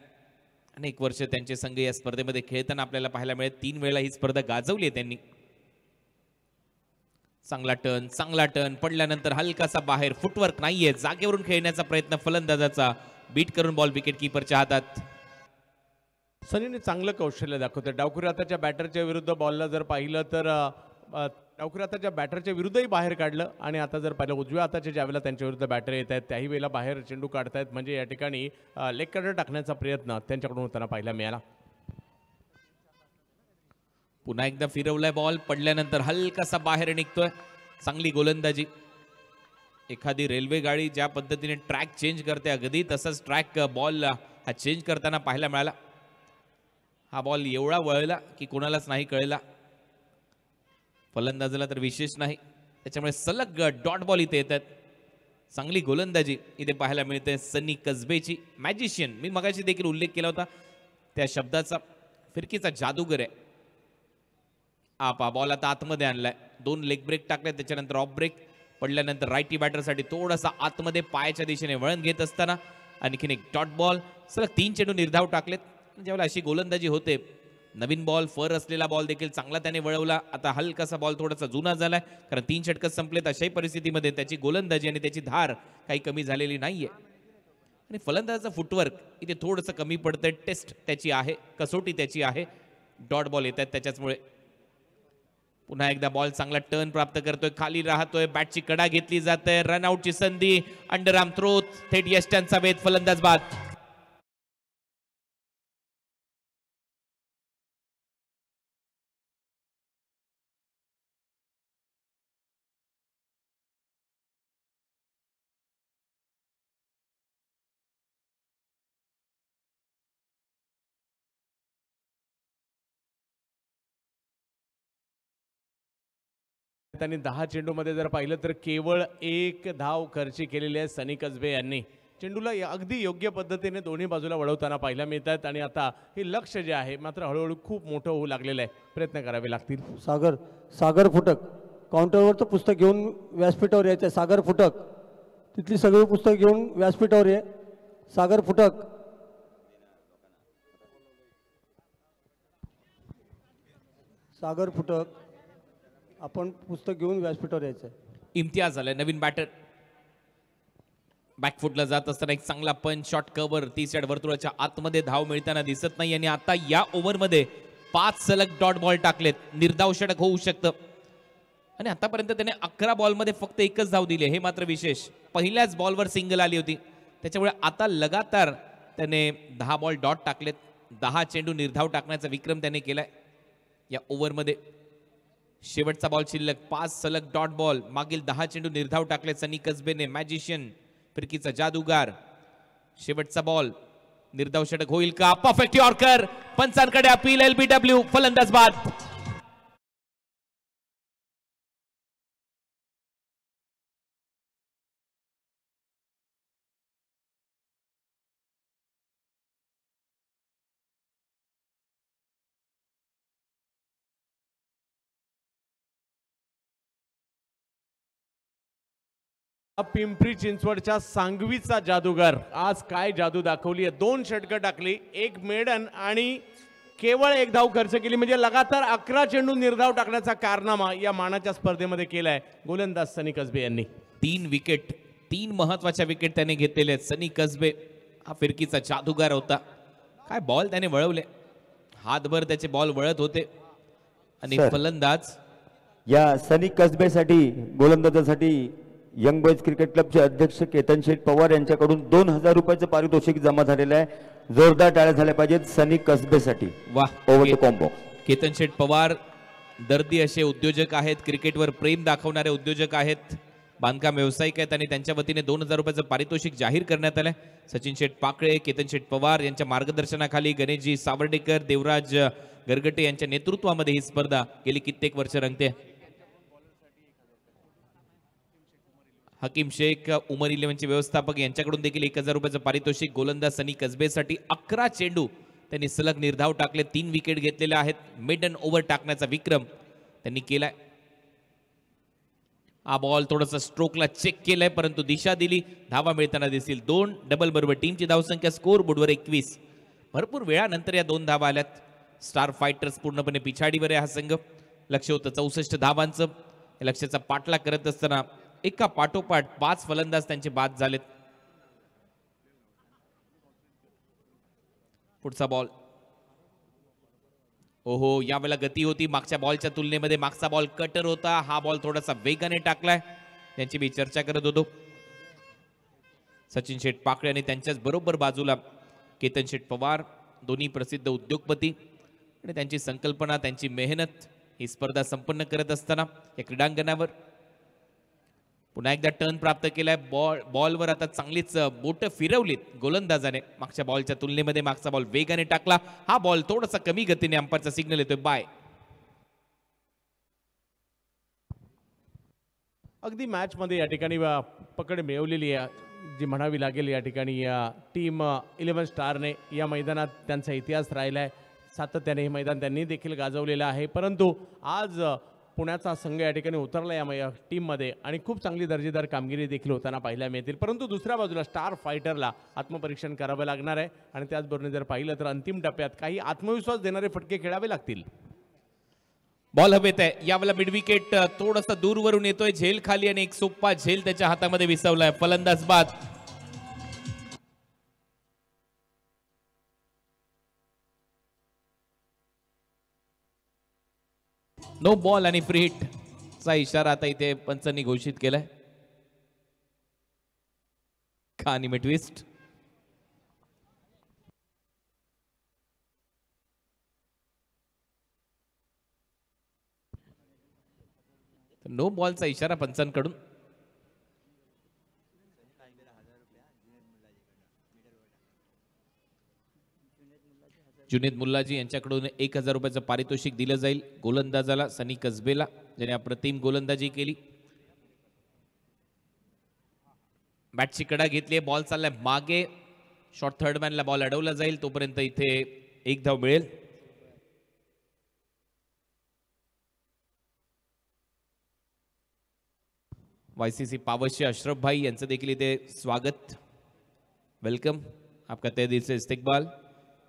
अनेक वर्ष त्यांचे संघ या स्पर्धेमध्ये खेळताना आपल्याला पाहायला मिळेल. 3 वेळा ही स्पर्धा गाजवली आहे त्यांनी. चांगला टर्न पडल्यानंतर हलकासा बाहेर, फुटवर्क नाहीये, जागेवरून खेळण्याचा प्रयत्न फलंदाजाचा, बीट करून बॉल विकेट कीपरच्या हातात. सनीने चांगलं कौशल्य दाखवतं. डावखुरी हाताच्या बॅटरच्या विरुद्ध बॉलला जर पाहिलं तर डावखुरी हाताच्या बॅटरच्या विरुद्धही बाहेर काढलं, आणि आता जर पाहिलं उजव्या हाताच्या ज्या वेळेला त्यांच्या विरुद्ध बॅटर येत आहेत त्याही वेळेला बाहेर चेंडू काढतायत. म्हणजे या ठिकाणी लेग कटर टाकण्याचा प्रयत्न त्यांच्याकडून होताना पाहायला मिळाला. पुन्हा एकदा फिरवलाय बॉल, पडल्यानंतर हलकासा बाहेर निघतोय. चांगली गोलंदाजी. एखादी रेल्वे गाडी ज्या पद्धतीने ट्रॅक चेंज करते अगदी तसंच ट्रॅक बॉल हा चेंज करताना पाहायला मिळाला. हा बॉल एवढा वळला की कोणालाच नाही कळला, फलंदाजाला तर विशेष नाही. त्याच्यामुळे सलग डॉट बॉल इथे येतात. चांगली गोलंदाजी इथे पाहायला मिळते सनी कसबेची. मॅजिशियन मी मगाशी देखील उल्लेख केला होता त्या शब्दाचा. फिरकीचा जादूगर आहे. आपा बॉल आता आतमध्ये आणलाय. 2 लेग ब्रेक टाकले, त्याच्यानंतर ऑफ ब्रेक. पडल्यानंतर रायटी बॅटरसाठी थोडासा आतमध्ये पायाच्या दिशेने वळण घेत असताना आणखीन एक डॉट बॉल. सलग 3 चेंडू निर्धाव टाकलेत. ज्यावेळेला अशी गोलंदाजी होते, नवीन बॉल फर असलेला बॉल देखील चांगला त्याने वळवला. आता हलकासा बॉल थोडासा जुना झालाय कारण 3 षटकं संपलेत. अशाही परिस्थितीमध्ये त्याची गोलंदाजी आणि त्याची धार काही कमी झालेली नाहीये. आणि फलंदाजाचं फुटवर्क इथे थोडंसं कमी पडतंय. टेस्ट त्याची आहे, कसोटी त्याची आहे. डॉट बॉल येत आहेत त्याच्याचमुळे. पुन्हा एकदा बॉल चांगला टर्न प्राप्त करतोय, खाली राहतोय, बॅटची कडा घेतली जाते. रनआउटची संधी, अंडरआर्म थ्रो, थेट यष्ट्यांचा वेध, फलंदाज बाद. त्यांनी 10 चेंडूमध्ये जर पाहिलं तर केवळ 1 धाव खर्ची केलेली आहे सनी कसबे यांनी. चेंडूला अगदी योग्य पद्धतीने दोन्ही बाजूला वळवताना पाहायला मिळतात. आणि आता हे लक्ष जे आहे मात्र हळूहळू खूप मोठं होऊ लागलेलं आहे. प्रयत्न करावे लागतील. सागर फुटक काउंटरवरचं पुस्तक घेऊन व्यासपीठावर यायचं. सागर फुटक तिथली सगळी पुस्तक घेऊन व्यासपीठावर ये. सागर फुटक. सागर फुटक आपण पुस्तक घेऊन व्यासपीठावर यायचं. इम्तियाज आलाय नवीन बॅटर. बॅकफुटला जात असताना एक चांगला पंच शॉट कव्हर. 30 यार्ड वर्तुळाच्या आतमध्ये धाव मिळताना दिसत नाही. आणि आता या ओव्हरमध्ये 5 सलग डॉट बॉल टाकलेत. निर्धाव षटक होऊ शकतं. आणि आतापर्यंत त्याने 11 बॉलमध्ये फक्त 1च धाव दिली, हे मात्र विशेष. पहिल्याच बॉलवर सिंगल आली होती. त्याच्यामुळे आता लगातार त्याने 10 बॉल डॉट टाकलेत. 10 चेंडू निर्धाव टाकण्याचा विक्रम त्याने केलाय या ओव्हरमध्ये. शेवटचा बॉल शिल्लक. 5 सलग डॉट बॉल. मागील 10 चेंडू निर्धाव टाकले सनी कसबेने. मॅजिशियन, फिरकीचा जादूगार. शेवटचा बॉल निर्धाव षटक होईल का? Perfect yorker. पंचांकडे अपील. LBW, फलंदाज बाद. पिंपरी चिंचवडच्या सांगवीचा जादूगार आज काय जादू दाखवली आहे. 2 षटकं टाकली, 1 मेडन आणि केवळ 1 धाव खर्च केली. म्हणजे लगातार 11 चेंडू निर्धाव टाकण्याचा कारनामा या मानाच्या स्पर्धेमध्ये केलाय गोलंदाज सनी कसबे यांनी. 3 विकेट, 3 महत्वाच्या विकेट त्याने घेतलेले आहेत. सनी कसबे हा फिरकीचा जादूगार होता. काय बॉल त्याने वळवले, हातभर त्याचे बॉल वळत होते. आणि फलंदाज या सनी कसबेसाठी गोलंदाजासाठी यंग बॉयज क्रिकेट क्लबचे अध्यक्ष केतन शेठ पवार यांच्याकडून 2000 रुपयाचं पारितोषिक जमा झालेलं आहे. जोरदार टाळ्या झाल्या पाहिजेत सनी कसबेसाठी. वाह, ओव्हर द कॉम्बो. केतन शेठ पवार दर्दी असे उद्योजक आहेत, क्रिकेटवर प्रेम दाखवणारे उद्योजक आहेत, बांधकाम व्यावसायिक आहेत. आणि त्यांच्या वतीने 2000 रुपयाचं पारितोषिक जाहीर करण्यात आलंय. सचिन शेठ पाकळे, केतन शेठ पवार यांच्या मार्गदर्शनाखाली गणेशजी सावर्डेकर, देवराज गरगटे यांच्या नेतृत्वामध्ये ही स्पर्धा गेली कित्येक वर्ष रंगते. हकीम शेख, उमर 11चे व्यवस्थापक यांच्याकडून देखील 1000 रुपयाचं पारितोषिक. गोलंदाज सनी कसबेसाठी 11 चेंडू त्यांनी सलग निर्धाव टाकले, 3 विकेट घेतलेले आहेत. मेडन ओव्हर टाकण्याचा विक्रम त्यांनी केलाय. हा बॉल थोडासा स्ट्रोकला चेक केलाय परंतु दिशा दिली, धावा मिळताना दिसतील. 2 डबल बरोबर टीमची धावसंख्या स्कोर बोर्डवर 21. भरपूर वेळानंतर या 2 धावा आल्यात. स्टार फायटर्स पूर्णपणे पिछाडीवर आहे हा संघ. लक्ष होतं 64 धावांचं. या लक्ष्याचा पाठलाग करत असताना एका पाठोपाठ 5 फलंदाज त्यांचे बाद झालेत. पुढचा बॉल. ओहो, यावेळेला गती होती मागच्या बॉलच्या तुलनेमध्ये. मागचा बॉल कटर होता, हा बॉल थोडासा वेगाने टाकलाय. त्यांची मी चर्चा करत होतो. सचिन शेठ पाकळे आणि त्यांच्याच बरोबर बाजूला केतन शेठ पवार, दोन्ही प्रसिद्ध उद्योगपती आणि त्यांची संकल्पना, त्यांची मेहनत ही स्पर्धा संपन्न करत असताना या क्रीडांगणावर पुन्हा एकदा टर्न प्राप्त केलाय. बॉलवर आता चांगलीच बोट फिरवलीत गोलंदाजाने. मागच्या बॉलच्या तुलनेमध्ये मागचा बॉल वेगाने टाकला. हा बॉल थोडासा कमी गतीने, अंपायरचा सिग्नल येतोय बाय. अगदी मॅचमध्ये या ठिकाणी पकड मिळवलेली आहे जी म्हणावी लागेल. या ठिकाणी या टीम 11 स्टारने या मैदानात त्यांचा इतिहास राहिला आहे. सातत्याने हे मैदान त्यांनी देखील गाजवलेलं आहे. परंतु आज पुण्याचा संघ या ठिकाणी उतरला या टीममध्ये आणि खूप चांगली दर्जेदार कामगिरी देखील होताना पाहायला मिळतील. परंतु दुसऱ्या बाजूला स्टार फायटरला आत्मपरीक्षण करावं लागणार आहे आणि त्याचबरोबर जर पाहिलं तर अंतिम टप्प्यात काही आत्मविश्वास देणारे फटके खेळावे लागतील. बॉल हवेत आहे. यावेळेला मिड विकेट थोडासा दूरवरून येतोय, झेल खाली आणि एक सोप्पा झेल त्याच्या हातामध्ये विसवलाय. फलंदाज बाद. नो बॉल आणि फ्री हिट चा इशारा आता इथे पंचांनी घोषित केलाय. कहाणी में ट्विस्ट. नो बॉलचा इशारा पंचांकडून. जुनेद मुल्लाजी यांच्याकडून 1000 रुपयाचं पारितोषिक दिलं जाईल गोलंदाजाला सनी कसबेला, ज्याने अप्रतिम गोलंदाजी केली. बॅटची कडा घेतली, बॉल चाललाय मागे. शॉर्ट थर्ड मॅनला बॉल अडवला जाईल, तोपर्यंत इथे 1 धाव मिळेल. वायसीसी पावसचे अशरफ भाई यांचं देखील इथे स्वागत. वेलकम, आपका तहे दिल से इस्तकबाल.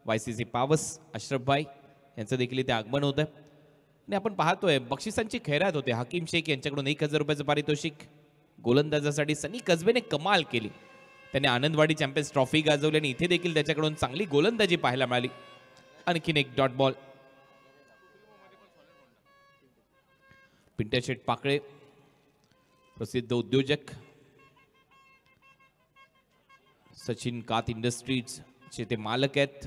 वायसीसी पावस अशरफ भाई यांचं देखील इथे आगमन होतं आणि आपण पाहतोय बक्षिसांची खैरात होते. हकीम शेख यांच्याकडून 1000 रुपयाचं पारितोषिक. गोलंदाजासाठी सनी कसबेने कमाल केली. त्याने आनंदवाडी चॅम्पियन्स ट्रॉफी गाजवली आणि इथे देखील त्याच्याकडून चांगली गोलंदाजी पाहायला मिळाली. आणखीन एक डॉट बॉल. पिंट्या शेठ पाकळे प्रसिद्ध उद्योजक, सचिन कात इंडस्ट्रीज चे ते मालक आहेत.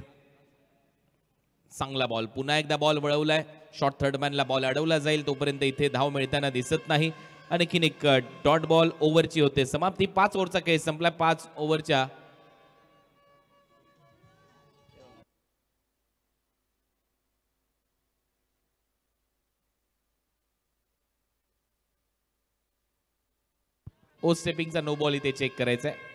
चांगला बॉल, पुन्हा एकदा बॉल वळवलाय. शॉर्ट थर्ड मॅनला बॉल अडवला जाईल, तोपर्यंत इथे धाव मिळताना दिसत नाही. आणखीन एक डॉट बॉल. ओव्हरची होते समाप्ती. 5 ओव्हरचा खेळ संपला. 5 ओव्हरच्या ओ स्टेपिंगचा नो बॉल इथे चेक करायचा आहे.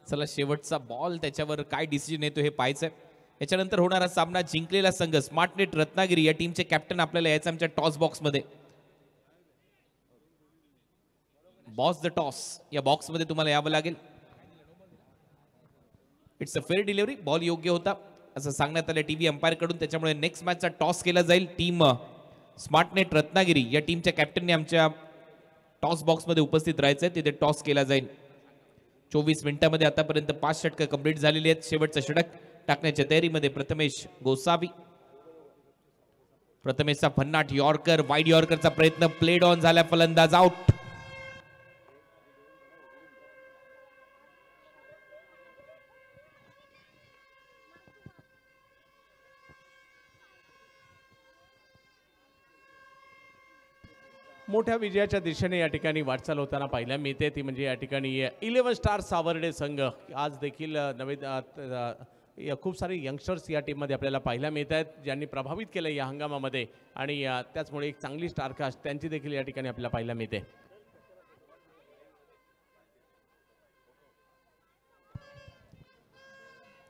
चला, शेवटचा बॉल, त्याच्यावर काय डिसिजन येतो हे पाहायचंय. याच्यानंतर होणारा सामना जिंकलेला संघ स्मार्टनेट रत्नागिरी या टीमचे कॅप्टन आपल्याला यायचं आमच्या टॉस बॉक्स मध्ये. बॉस द टॉस या बॉक्स मध्ये तुम्हाला यावं लागेल. It's a fair delivery. Ball योग्य होता असं सांगण्यात आलं टीव्ही अंपायर कडून. त्याच्यामुळे नेक्स्ट मॅचचा टॉस केला जाईल. टीम स्मार्टनेट रत्नागिरी या टीमच्या कॅप्टनने आमच्या टॉस बॉक्स मध्ये उपस्थित राहायचंय. तिथे टॉस केला जाईल. 24 मिनिटांमध्ये आतापर्यंत 5 षटकं कंप्लीट झालेली आहेत. शेवटचं षटक टाकण्याच्या तयारीमध्ये प्रथमेश गोसावी. प्रथमेशचा भन्नाट यॉर्कर, वाईड यॉर्करचा प्रयत्न प्लेड ऑन झाला. फलंदाज आउट. मोठ्या विजयाच्या दिशेने या ठिकाणी वाटचाल होताना पाहायला मिळते, ती म्हणजे या ठिकाणी 11 स्टार सावर्डे संघ. आज देखील खूप सारे यंगस्टर्स या टीममध्ये आपल्याला पाहायला मिळत आहेत, ज्यांनी प्रभावित केलं या हंगामामध्ये, आणि त्याचमुळे एक चांगली स्टारकास्ट त्यांची देखील या ठिकाणी आपल्याला पाहायला मिळते.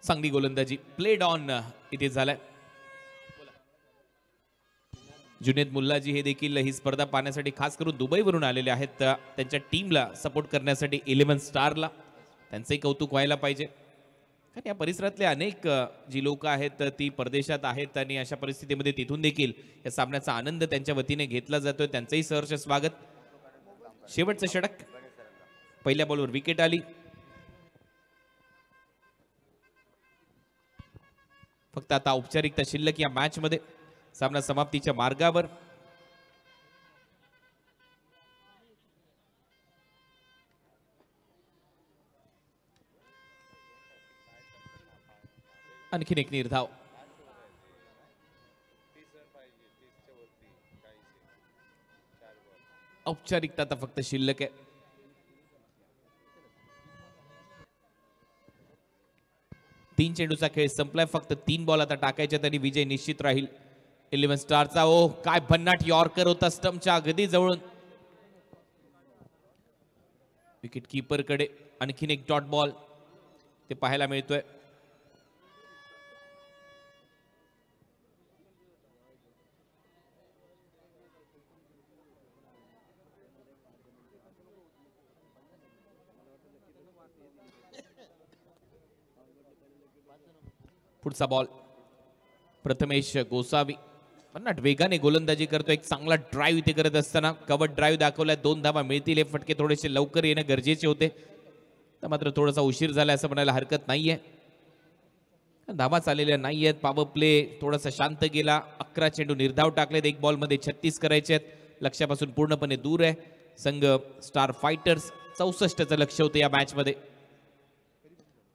चांगली गोलंदाजी प्लेड ऑन इथे झालाय. जुनेद मुल्लाजी हे देखील ही स्पर्धा पाहण्यासाठी खास करून दुबईवरून आलेले आहेत, त्यांच्या टीमला सपोर्ट करण्यासाठी 11 स्टारला. त्यांचंही कौतुक व्हायला पाहिजे, कारण या परिसरातले अनेक जी लोक आहेत ती परदेशात आहेत आणि अशा परिस्थितीमध्ये तिथून देखील या सामन्याचा आनंद त्यांच्या वतीने घेतला जातोय. त्यांचंही सहर्ष स्वागत. शेवटचं षटक, पहिल्या बॉलवर विकेट आली. फक्त आता औपचारिकता शिल्लक या मॅच मध्ये. सामना समाप्तीच्या मार्गावर. आणखीन एक निर्धाव. औपचारिकता आता फक्त शिल्लक आहे. तीन चेंडूचा खेळ संपलाय. फक्त 3 बॉल आता टाकायचे तरी विजय निश्चित राहील 11 स्टारचा. ओ काय भन्नाट यॉर्कर होता स्टंपच्या अगदी जवळून. विकेट कीपर कडे आणखीन एक डॉट बॉल ते पाहायला मिळतोय. पुढचा बॉल प्रथमेश गोसावी भन्नाट वेगाने गोलंदाजी करतो. एक चांगला ड्राईव्ह इथे करत असताना कव्हर ड्राईव्ह दाखवलाय. 2 धावा मिळतील. हे फटके थोडेसे लवकर येणं गरजेचे होते, तर मात्र थोडासा उशीर झाला असं म्हणायला हरकत नाहीये. धावा चाललेल्या नाहीयेत. पॉवर प्ले थोडासा शांत गेला. 11 चेंडू निर्धाव टाकलेत. 1 बॉलमध्ये 36 करायचे आहेत. लक्ष्यापासून पूर्णपणे दूर आहे संघ स्टार फायटर्स. 64चं लक्ष होतं या मॅच मध्ये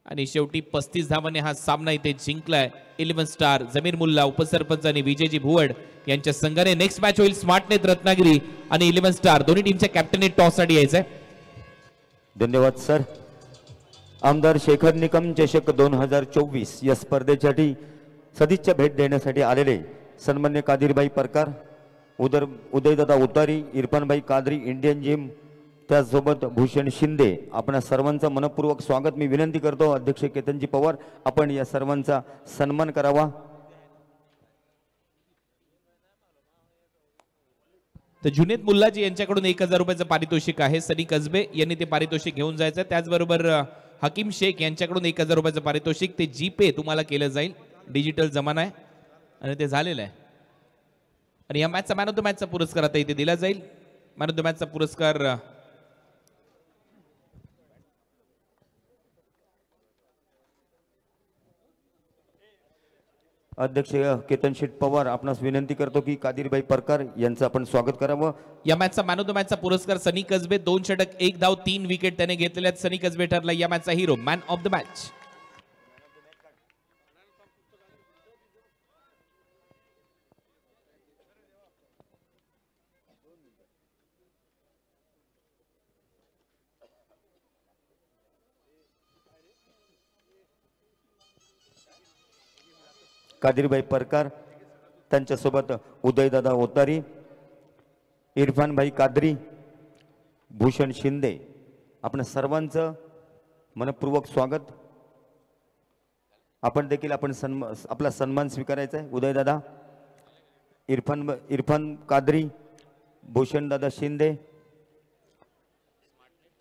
आणि शेवटी 35 धावांनी हा सामना इथे जिंकलाय 11 स्टार. जमीर मुल्ला, उपसरपंच आणि विजयजी भुवड यांच्या संघाने. नेक्स्ट मॅच होईल स्मार्टनेट रत्नागिरी आणि 11 स्टार. दोन्ही टीमच्या कॅप्टनने टॉस साठी यायचंय. धन्यवाद सर. आमदार शेखर निकम चषक 2024 या स्पर्धेसाठी सदिच्छा भेट देण्यासाठी आलेले सन्मान्य कादिरभाई परकार, उदयदादा उतारी, इरफानभाई कादरी, इंडियन जिम, त्याचसोबत भूषण शिंदे, आपणा सर्वांचं मनपूर्वक स्वागत. मी विनंती करतो अध्यक्ष केतनजी पवार, आपण या सर्वांचा सन्मान करावा. तर जुनेद मुल्लाजी यांच्याकडून 1000 रुपयाचं पारितोषिक आहे. सनी कसबे यांनी ते पारितोषिक घेऊन जायचं. त्याचबरोबर हकीम शेख यांच्याकडून 1000 रुपयाचं पारितोषिक ते जीपे तुम्हाला केलं जाईल. डिजिटल जमाना आहे आणि ते झालेलं आहे. आणि या मॅचचा मॅन ऑफ द मॅचचा पुरस्कार आता इथे दिला जाईल. मॅन ऑफ द मॅचचा पुरस्कार अध्यक्ष केतन शेठ पवार, आपणास विनंती करतो की कादिरभाई परकार यांचं आपण स्वागत करावं. या मॅचचा मॅन ऑफ द मॅचचा पुरस्कार सनी कसबे. 2 षटक 1 धाव 3 विकेट त्याने घेतलेले आहेत. सनी कसबे ठरला या मॅचचा hero, man of the match. Kadirbhai Parkar, त्यांच्यासोबत उदयदादा ओतारी, इरफानभाई कादरी, भूषण शिंदे, आपण सर्वांचं मनपूर्वक स्वागत. आपण देखील आपला सन्मान स्वीकारायचा आहे. उदयदादा, इरफान कादरी, भूषणदादा शिंदे,